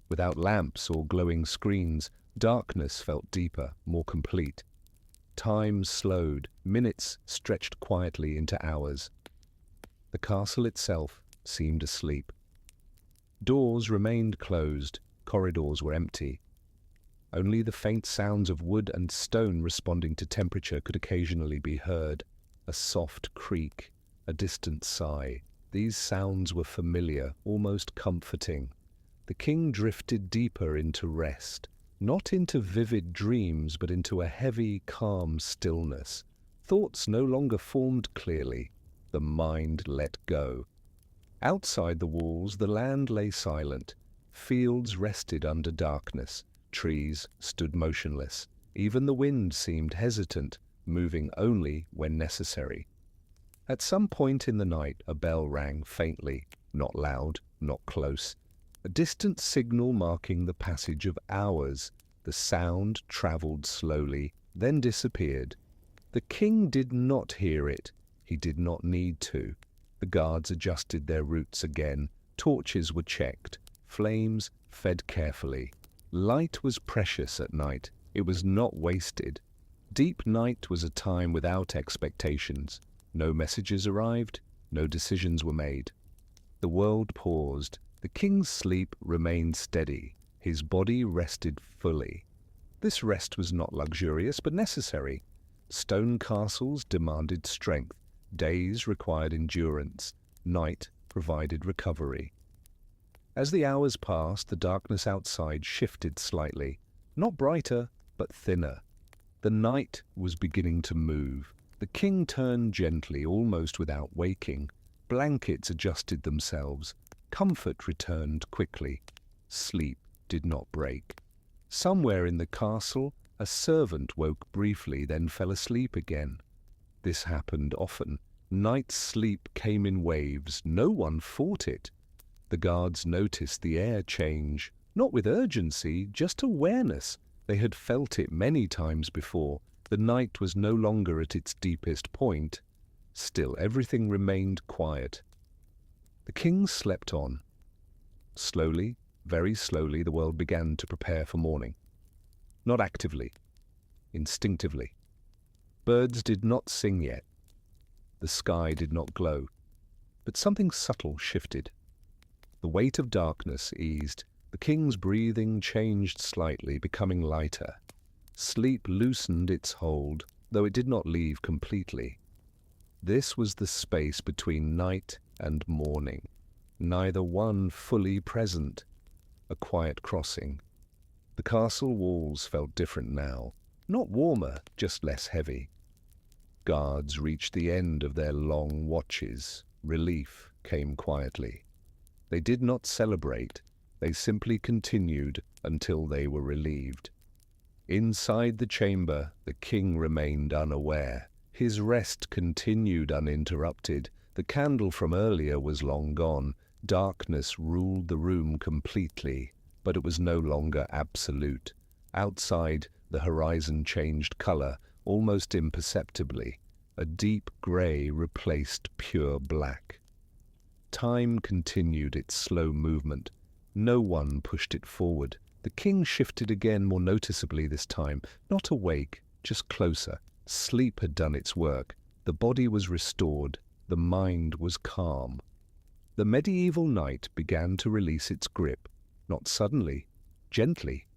Without lamps or glowing screens, darkness felt deeper, more complete. Time slowed, minutes stretched quietly into hours. The castle itself seemed asleep. Doors remained closed, corridors were empty. Only the faint sounds of wood and stone responding to temperature could occasionally be heard. A soft creak, a distant sigh. These sounds were familiar, almost comforting. The king drifted deeper into rest, not into vivid dreams, but into a heavy, calm stillness. Thoughts no longer formed clearly. The mind let go. Outside the walls, the land lay silent. Fields rested under darkness. Trees stood motionless. Even the wind seemed hesitant, moving only when necessary. At some point in the night, a bell rang faintly, not loud, not close. A distant signal marking the passage of hours. The sound traveled slowly, then disappeared. The king did not hear it. He did not need to. The guards adjusted their routes again. Torches were checked. Flames fed carefully. Light was precious at night. It was not wasted. Deep night was a time without expectations. No messages arrived. No decisions were made. The world paused. The king's sleep remained steady. His body rested fully. This rest was not luxurious, but necessary. Stone castles demanded strength. Days required endurance. Night provided recovery. As the hours passed, the darkness outside shifted slightly. Not brighter, but thinner. The night was beginning to move. The king turned gently, almost without waking. Blankets adjusted themselves. Comfort returned quickly. Sleep did not break. Somewhere in the castle, a servant woke briefly, then fell asleep again. This happened often. Night's sleep came in waves. No one fought it. The guards noticed the air change, not with urgency, just awareness. They had felt it many times before. The night was no longer at its deepest point. Still, everything remained quiet. The king slept on. Slowly, Very slowly, the world began to prepare for morning. Not actively, instinctively. Birds did not sing yet. The sky did not glow. But something subtle shifted. The weight of darkness eased. The king's breathing changed slightly, becoming lighter. Sleep loosened its hold, though it did not leave completely. This was the space between night and morning, neither one fully present. A quiet crossing. The castle walls felt different now. Not warmer, just less heavy. Guards reached the end of their long watches. Relief came quietly. They did not celebrate. They simply continued until they were relieved. Inside the chamber, the king remained unaware. His rest continued uninterrupted. The candle from earlier was long gone. Darkness ruled the room completely, but it was no longer absolute. Outside, the horizon changed color, almost imperceptibly. A deep gray replaced pure black. Time continued its slow movement. No one pushed it forward. The king shifted again, more noticeably this time. Not awake, just closer. Sleep had done its work. The body was restored. The mind was calm. The medieval night began to release its grip. Not suddenly, gently.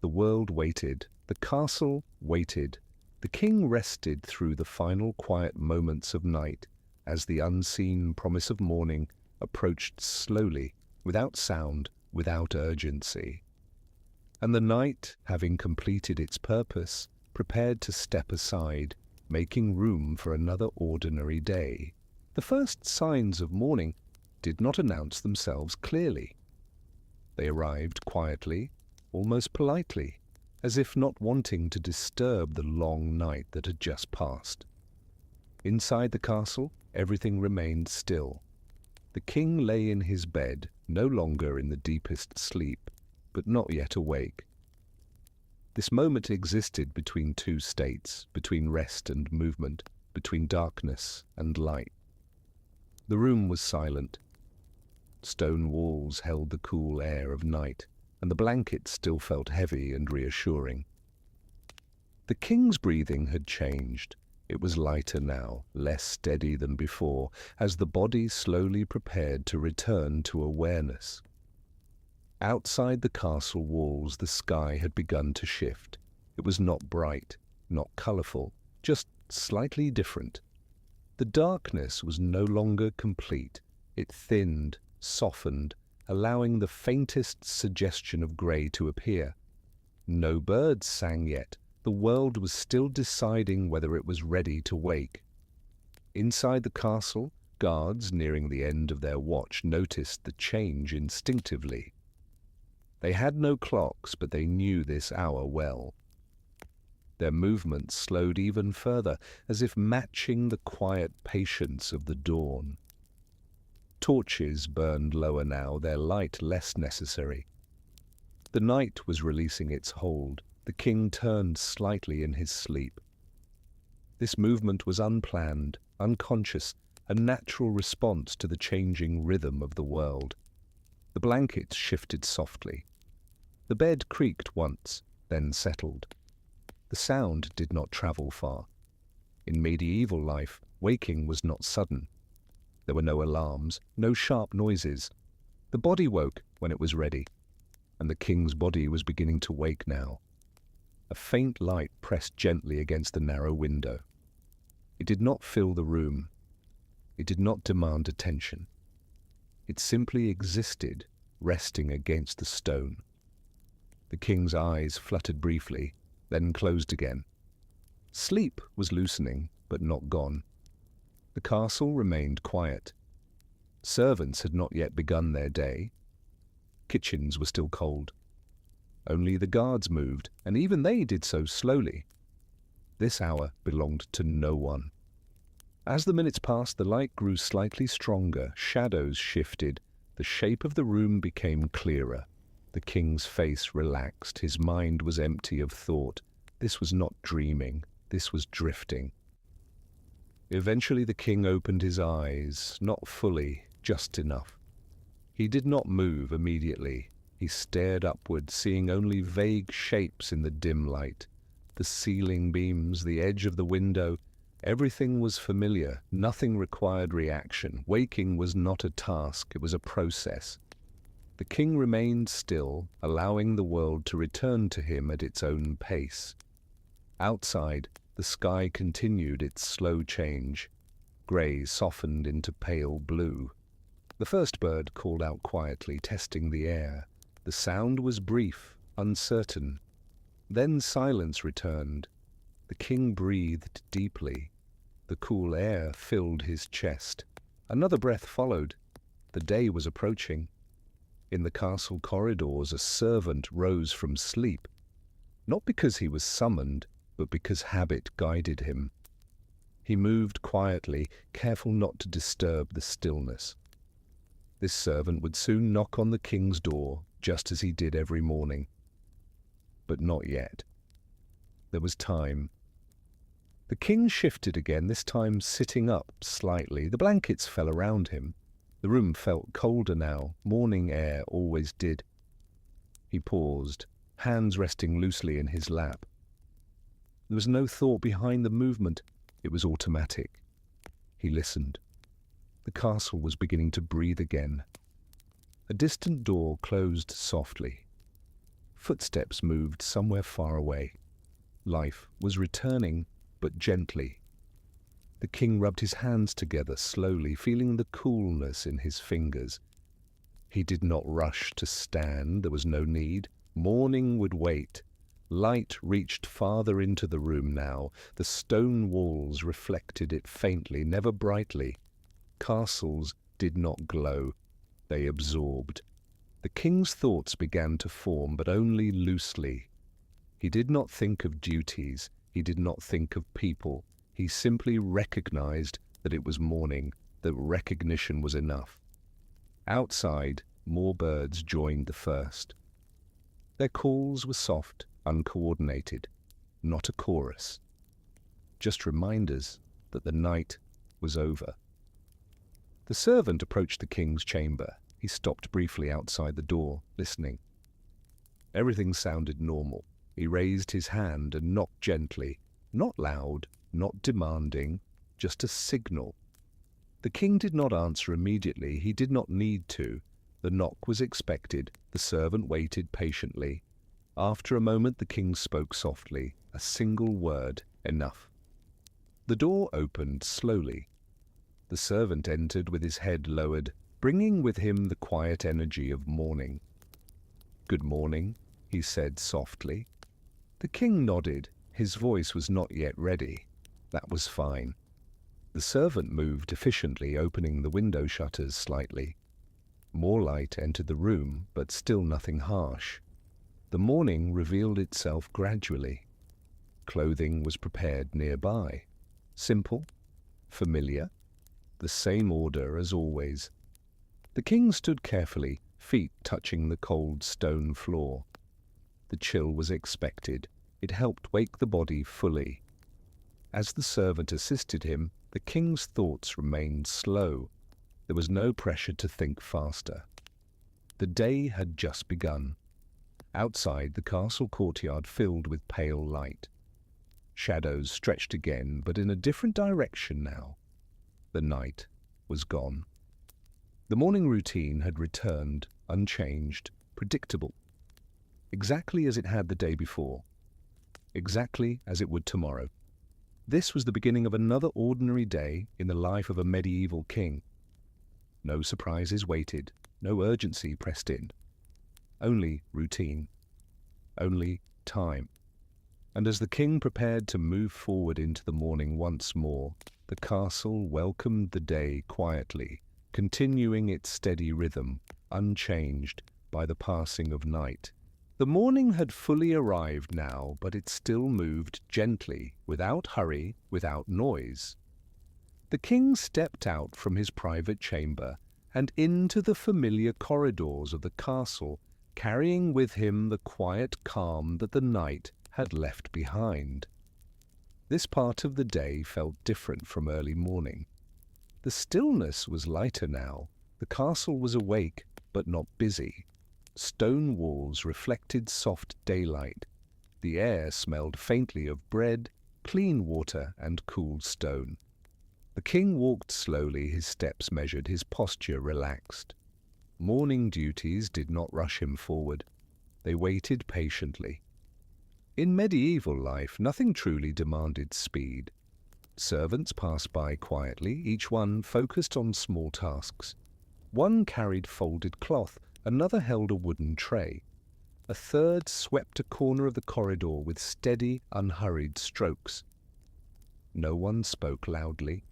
The world waited. The castle waited. The king rested through the final quiet moments of night as the unseen promise of morning approached slowly, without sound, without urgency. And the night, having completed its purpose, prepared to step aside, making room for another ordinary day. The first signs of morning did not announce themselves clearly. They arrived quietly, almost politely, as if not wanting to disturb the long night that had just passed. Inside the castle, everything remained still. The king lay in his bed, no longer in the deepest sleep, but not yet awake. This moment existed between two states, between rest and movement, between darkness and light. The room was silent. Stone walls held the cool air of night, and the blankets still felt heavy and reassuring. The king's breathing had changed. It was lighter now, less steady than before, as the body slowly prepared to return to awareness. Outside the castle walls, the sky had begun to shift. It was not bright, not colorful, just slightly different. The darkness was no longer complete. It thinned, softened, allowing the faintest suggestion of gray to appear. No birds sang yet. The world was still deciding whether it was ready to wake. Inside the castle, guards nearing the end of their watch noticed the change instinctively. They had no clocks, but they knew this hour well. Their movements slowed even further, as if matching the quiet patience of the dawn. Torches burned lower now, their light less necessary. The night was releasing its hold. The king turned slightly in his sleep. This movement was unplanned, unconscious, a natural response to the changing rhythm of the world. The blankets shifted softly. The bed creaked once, then settled. The sound did not travel far. In medieval life, waking was not sudden. There were no alarms, no sharp noises. The body woke when it was ready, and the king's body was beginning to wake now. A faint light pressed gently against the narrow window. It did not fill the room. It did not demand attention. It simply existed, resting against the stone. The king's eyes fluttered briefly, then closed again. Sleep was loosening, but not gone. The castle remained quiet. Servants had not yet begun their day. Kitchens were still cold. Only the guards moved, and even they did so slowly. This hour belonged to no one. As the minutes passed, the light grew slightly stronger, shadows shifted, the shape of the room became clearer. The king's face relaxed, his mind was empty of thought. This was not dreaming, this was drifting. Eventually the king opened his eyes, not fully, just enough. He did not move immediately. He stared upward, seeing only vague shapes in the dim light. The ceiling beams, the edge of the window, everything was familiar. Nothing required reaction. Waking was not a task, it was a process. The king remained still, allowing the world to return to him at its own pace. Outside, the sky continued its slow change. Grey softened into pale blue. The first bird called out quietly, testing the air. The sound was brief, uncertain. Then silence returned. The king breathed deeply. The cool air filled his chest. Another breath followed. The day was approaching. In the castle corridors, a servant rose from sleep, not because he was summoned, but because habit guided him. He moved quietly, careful not to disturb the stillness. This servant would soon knock on the king's door, just as he did every morning. But not yet. There was time. The king shifted again, this time sitting up slightly. The blankets fell around him. The room felt colder now. Morning air always did. He paused, hands resting loosely in his lap. There was no thought behind the movement. It was automatic. He listened. The castle was beginning to breathe again. A distant door closed softly. Footsteps moved somewhere far away. Life was returning, but gently. The king rubbed his hands together slowly, feeling the coolness in his fingers. He did not rush to stand. There was no need. Morning would wait. Light reached farther into the room now. The stone walls reflected it faintly, never brightly. Castles did not glow. They absorbed. The king's thoughts began to form, but only loosely. He did not think of duties. He did not think of people. He simply recognized that it was morning, that recognition was enough. Outside, more birds joined the first. Their calls were soft, uncoordinated, not a chorus. Just reminders that the night was over. The servant approached the king's chamber. He stopped briefly outside the door, listening. Everything sounded normal. He raised his hand and knocked gently, not loud, not demanding, just a signal. The king did not answer immediately. He did not need to. The knock was expected. The servant waited patiently. After a moment, the king spoke softly. A single word, enough. The door opened slowly. The servant entered with his head lowered, bringing with him the quiet energy of morning. "Good morning," he said softly. The king nodded. His voice was not yet ready. That was fine. The servant moved efficiently, opening the window shutters slightly. More light entered the room, but still nothing harsh. The morning revealed itself gradually. Clothing was prepared nearby. Simple, familiar, the same order as always. The king stood carefully, feet touching the cold stone floor. The chill was expected. It helped wake the body fully. As the servant assisted him, the king's thoughts remained slow. There was no pressure to think faster. The day had just begun. Outside, the castle courtyard filled with pale light. Shadows stretched again, but in a different direction now. The night was gone. The morning routine had returned, unchanged, predictable. Exactly as it had the day before. Exactly as it would tomorrow. This was the beginning of another ordinary day in the life of a medieval king. No surprises waited, no urgency pressed in. Only routine. Only time. And as the king prepared to move forward into the morning once more, the castle welcomed the day quietly, continuing its steady rhythm, unchanged by the passing of night. The morning had fully arrived now, but it still moved gently, without hurry, without noise. The king stepped out from his private chamber and into the familiar corridors of the castle, carrying with him the quiet calm that the night had left behind. This part of the day felt different from early morning. The stillness was lighter now. The castle was awake, but not busy. Stone walls reflected soft daylight. The air smelled faintly of bread, clean water, and cool stone. The king walked slowly, his steps measured, his posture relaxed. Morning duties did not rush him forward. They waited patiently. In medieval life, nothing truly demanded speed. Servants passed by quietly, each one focused on small tasks. One carried folded cloth, another held a wooden tray. A third swept a corner of the corridor with steady, unhurried strokes. No one spoke loudly.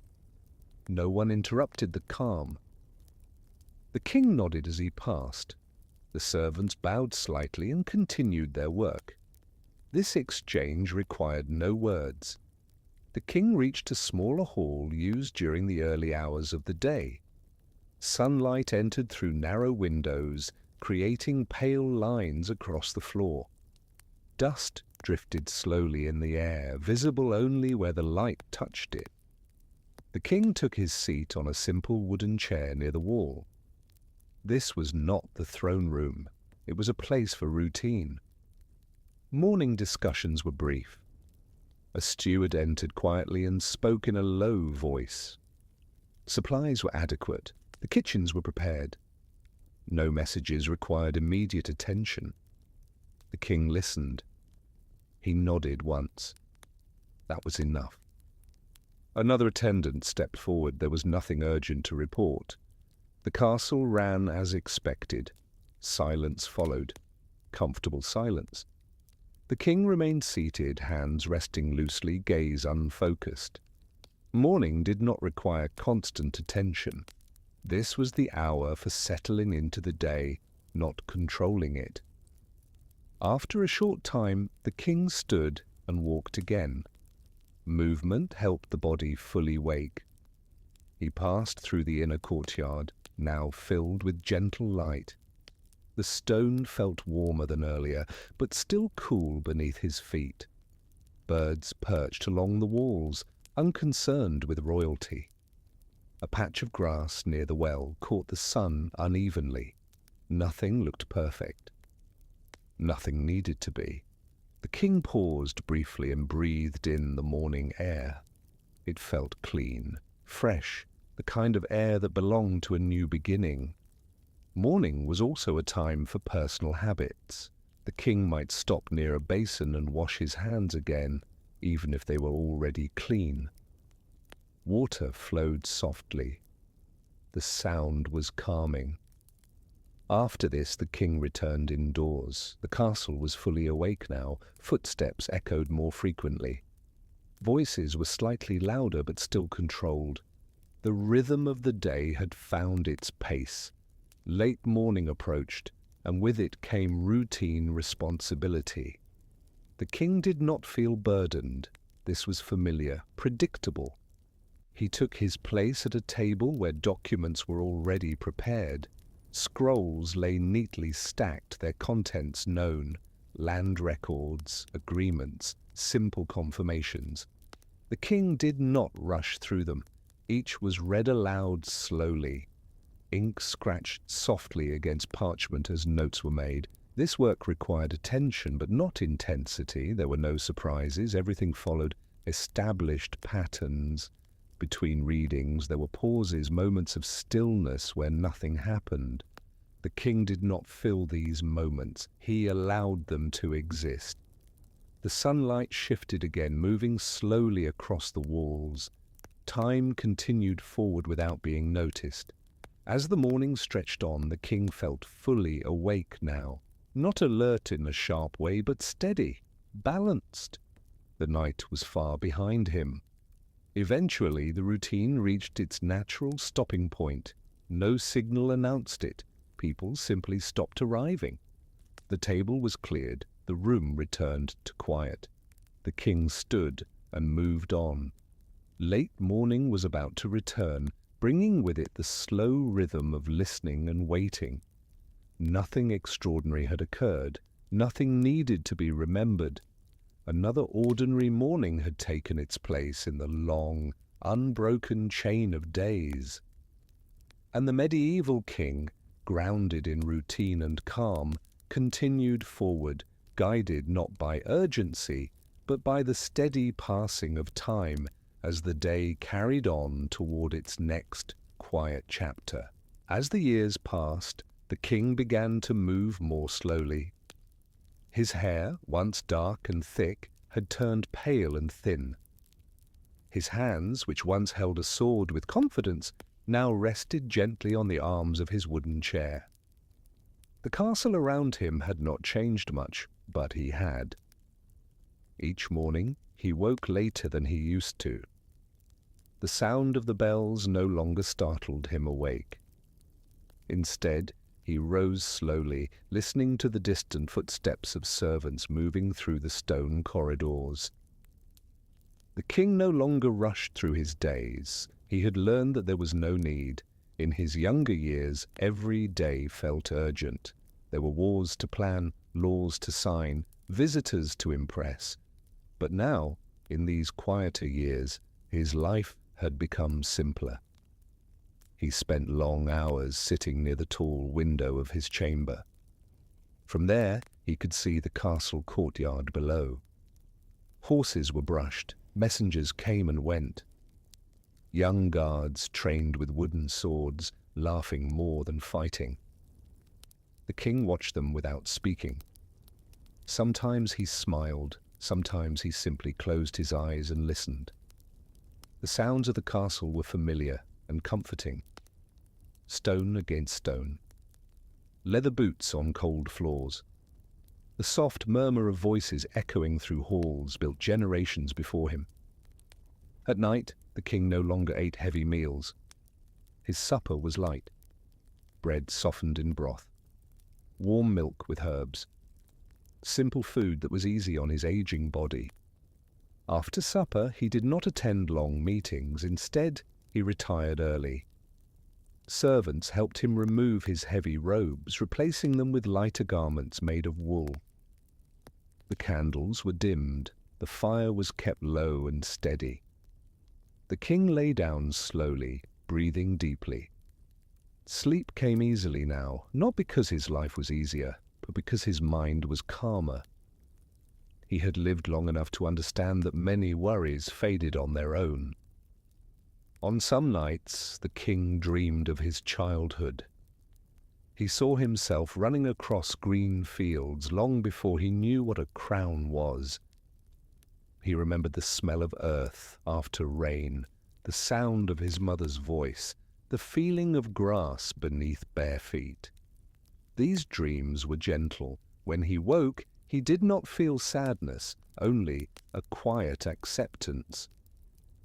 No one interrupted the calm. The king nodded as he passed. The servants bowed slightly and continued their work. This exchange required no words. The king reached a smaller hall used during the early hours of the day. Sunlight entered through narrow windows, creating pale lines across the floor. Dust drifted slowly in the air, visible only where the light touched it. The king took his seat on a simple wooden chair near the wall. This was not the throne room. It was a place for routine. Morning discussions were brief. A steward entered quietly and spoke in a low voice. Supplies were adequate. The kitchens were prepared. No messages required immediate attention. The king listened. He nodded once. That was enough. Another attendant stepped forward. There was nothing urgent to report. The castle ran as expected. Silence followed. Comfortable silence. The king remained seated, hands resting loosely, gaze unfocused. Morning did not require constant attention. This was the hour for settling into the day, not controlling it. After a short time, the king stood and walked again. Movement helped the body fully wake. He passed through the inner courtyard, now filled with gentle light. The stone felt warmer than earlier, but still cool beneath his feet. Birds perched along the walls, unconcerned with royalty. A patch of grass near the well caught the sun unevenly. Nothing looked perfect. Nothing needed to be. The king paused briefly and breathed in the morning air. It felt clean, fresh, the kind of air that belonged to a new beginning. Morning was also a time for personal habits. The king might stop near a basin and wash his hands again, even if they were already clean. Water flowed softly. The sound was calming. After this, the king returned indoors. The castle was fully awake now. Footsteps echoed more frequently. Voices were slightly louder but still controlled. The rhythm of the day had found its pace. Late morning approached, and with it came routine responsibility. The king did not feel burdened. This was familiar, predictable. He took his place at a table where documents were already prepared. Scrolls lay neatly stacked, their contents known. Land records, agreements, simple confirmations. The king did not rush through them. Each was read aloud slowly. Ink scratched softly against parchment as notes were made. This work required attention, but not intensity. There were no surprises. Everything followed established patterns. Between readings, there were pauses, moments of stillness where nothing happened. The king did not fill these moments. He allowed them to exist. The sunlight shifted again, moving slowly across the walls. Time continued forward without being noticed. As the morning stretched on, the king felt fully awake now. Not alert in a sharp way, but steady, balanced. The night was far behind him. Eventually, the routine reached its natural stopping point. No signal announced it. People simply stopped arriving. The table was cleared. The room returned to quiet. The king stood and moved on. Late morning was about to return, bringing with it the slow rhythm of listening and waiting. Nothing extraordinary had occurred. Nothing needed to be remembered. Another ordinary morning had taken its place in the long, unbroken chain of days. And the medieval king, grounded in routine and calm, continued forward, guided not by urgency, but by the steady passing of time as the day carried on toward its next quiet chapter. As the years passed, the king began to move more slowly. His hair, once dark and thick, had turned pale and thin. His hands, which once held a sword with confidence, now rested gently on the arms of his wooden chair. The castle around him had not changed much, but he had. Each morning he woke later than he used to. The sound of the bells no longer startled him awake. Instead, he rose slowly, listening to the distant footsteps of servants moving through the stone corridors. The king no longer rushed through his days. He had learned that there was no need. In his younger years, every day felt urgent. There were wars to plan, laws to sign, visitors to impress. But now, in these quieter years, his life had become simpler. He spent long hours sitting near the tall window of his chamber. From there, he could see the castle courtyard below. Horses were brushed, messengers came and went. Young guards trained with wooden swords, laughing more than fighting. The king watched them without speaking. Sometimes he smiled, sometimes he simply closed his eyes and listened. The sounds of the castle were familiar and comforting. Stone against stone. Leather boots on cold floors. The soft murmur of voices echoing through halls built generations before him. At night, the king no longer ate heavy meals. His supper was light. Bread softened in broth. Warm milk with herbs. Simple food that was easy on his aging body. After supper, he did not attend long meetings. Instead, he retired early. Servants helped him remove his heavy robes, replacing them with lighter garments made of wool. The candles were dimmed. The fire was kept low and steady. The king lay down slowly, breathing deeply. Sleep came easily now, not because his life was easier, but because his mind was calmer. He had lived long enough to understand that many worries faded on their own. On some nights, the king dreamed of his childhood. He saw himself running across green fields long before he knew what a crown was. He remembered the smell of earth after rain, the sound of his mother's voice, the feeling of grass beneath bare feet. These dreams were gentle. When he woke, he did not feel sadness, only a quiet acceptance.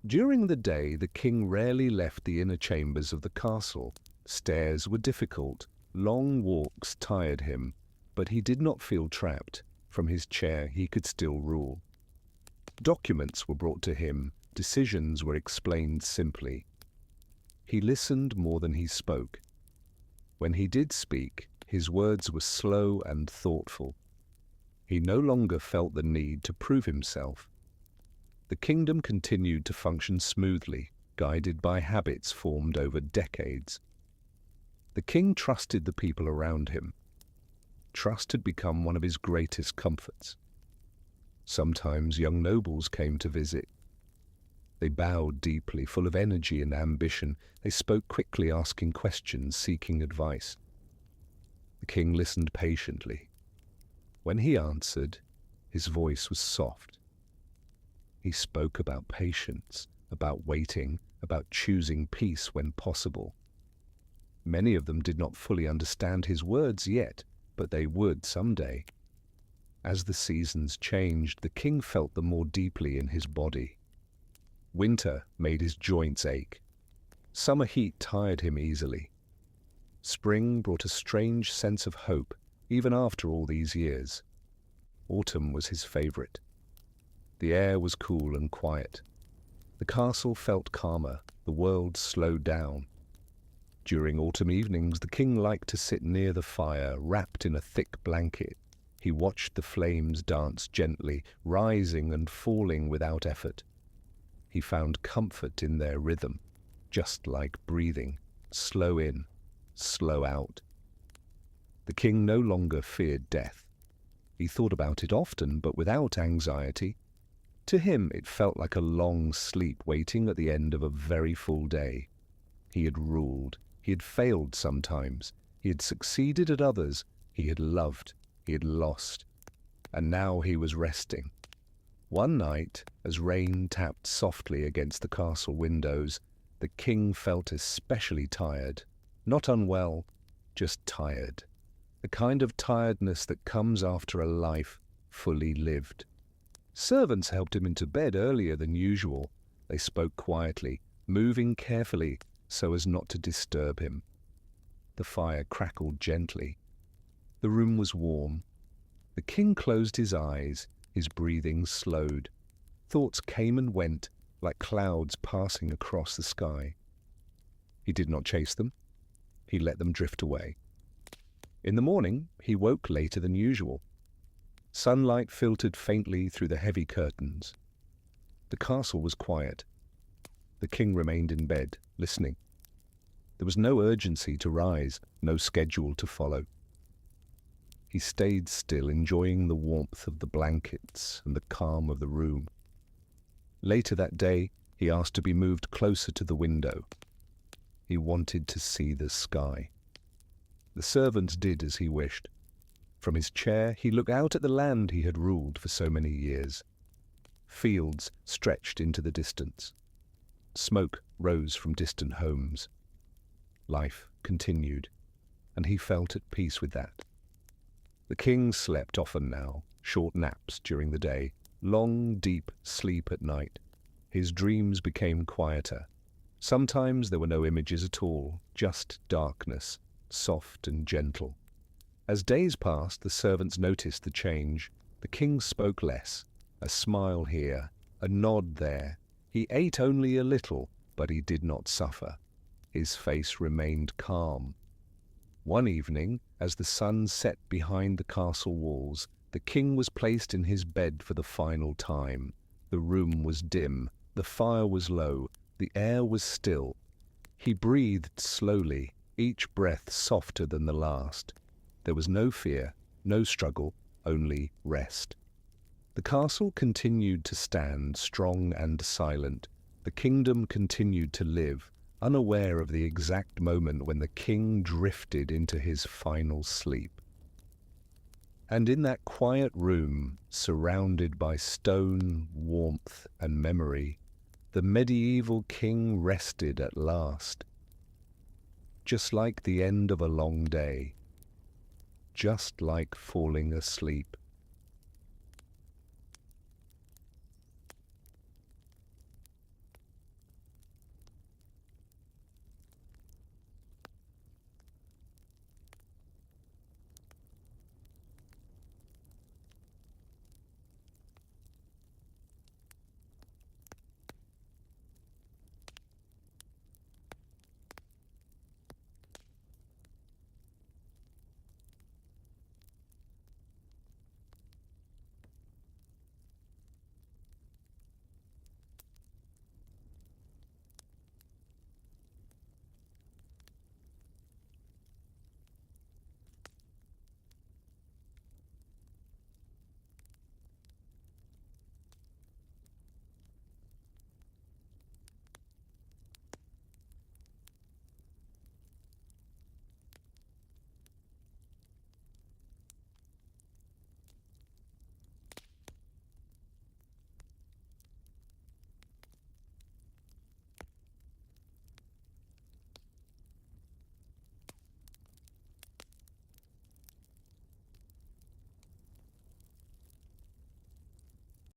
During the day, the king rarely left the inner chambers of the castle. Stairs were difficult, long walks tired him, but he did not feel trapped. From his chair, he could still rule. Documents were brought to him, decisions were explained simply. He listened more than he spoke. When he did speak, his words were slow and thoughtful. He no longer felt the need to prove himself. The kingdom continued to function smoothly, guided by habits formed over decades. The king trusted the people around him. Trust had become one of his greatest comforts. Sometimes young nobles came to visit. They bowed deeply, full of energy and ambition. They spoke quickly, asking questions, seeking advice. The king listened patiently. When he answered, his voice was soft. He spoke about patience, about waiting, about choosing peace when possible. Many of them did not fully understand his words yet, but they would someday. As the seasons changed, the king felt them more deeply in his body. Winter made his joints ache. Summer heat tired him easily. Spring brought a strange sense of hope, even after all these years. Autumn was his favorite. The air was cool and quiet. The castle felt calmer, the world slowed down. During autumn evenings, the king liked to sit near the fire, wrapped in a thick blanket. He watched the flames dance gently, rising and falling without effort. He found comfort in their rhythm, just like breathing, slow in, slow out. The king no longer feared death. He thought about it often, but without anxiety. To him, it felt like a long sleep waiting at the end of a very full day. He had ruled. He had failed sometimes. He had succeeded at others. He had loved. He had lost. And now he was resting. One night, as rain tapped softly against the castle windows, the king felt especially tired. Not unwell, just tired. The kind of tiredness that comes after a life fully lived. Servants helped him into bed earlier than usual. They spoke quietly, moving carefully so as not to disturb him. The fire crackled gently. The room was warm. The king closed his eyes, his breathing slowed. Thoughts came and went like clouds passing across the sky. He did not chase them. He let them drift away. In the morning, he woke later than usual. Sunlight filtered faintly through the heavy curtains. The castle was quiet. The king remained in bed, listening. There was no urgency to rise, no schedule to follow. He stayed still, enjoying the warmth of the blankets and the calm of the room. Later that day, he asked to be moved closer to the window. He wanted to see the sky. The servants did as he wished. From his chair, he looked out at the land he had ruled for so many years. Fields stretched into the distance. Smoke rose from distant homes. Life continued, and he felt at peace with that. The king slept often now, short naps during the day, long, deep sleep at night. His dreams became quieter. Sometimes there were no images at all, just darkness, soft and gentle. As days passed, the servants noticed the change. The king spoke less, a smile here, a nod there. He ate only a little, but he did not suffer. His face remained calm. One evening, as the sun set behind the castle walls, the king was placed in his bed for the final time. The room was dim, the fire was low, the air was still. He breathed slowly, each breath softer than the last. There was no fear, no struggle, only rest. The castle continued to stand, strong and silent. The kingdom continued to live, unaware of the exact moment when the king drifted into his final sleep. And in that quiet room, surrounded by stone, warmth, and memory, the medieval king rested at last. Just like the end of a long day. Just like falling asleep.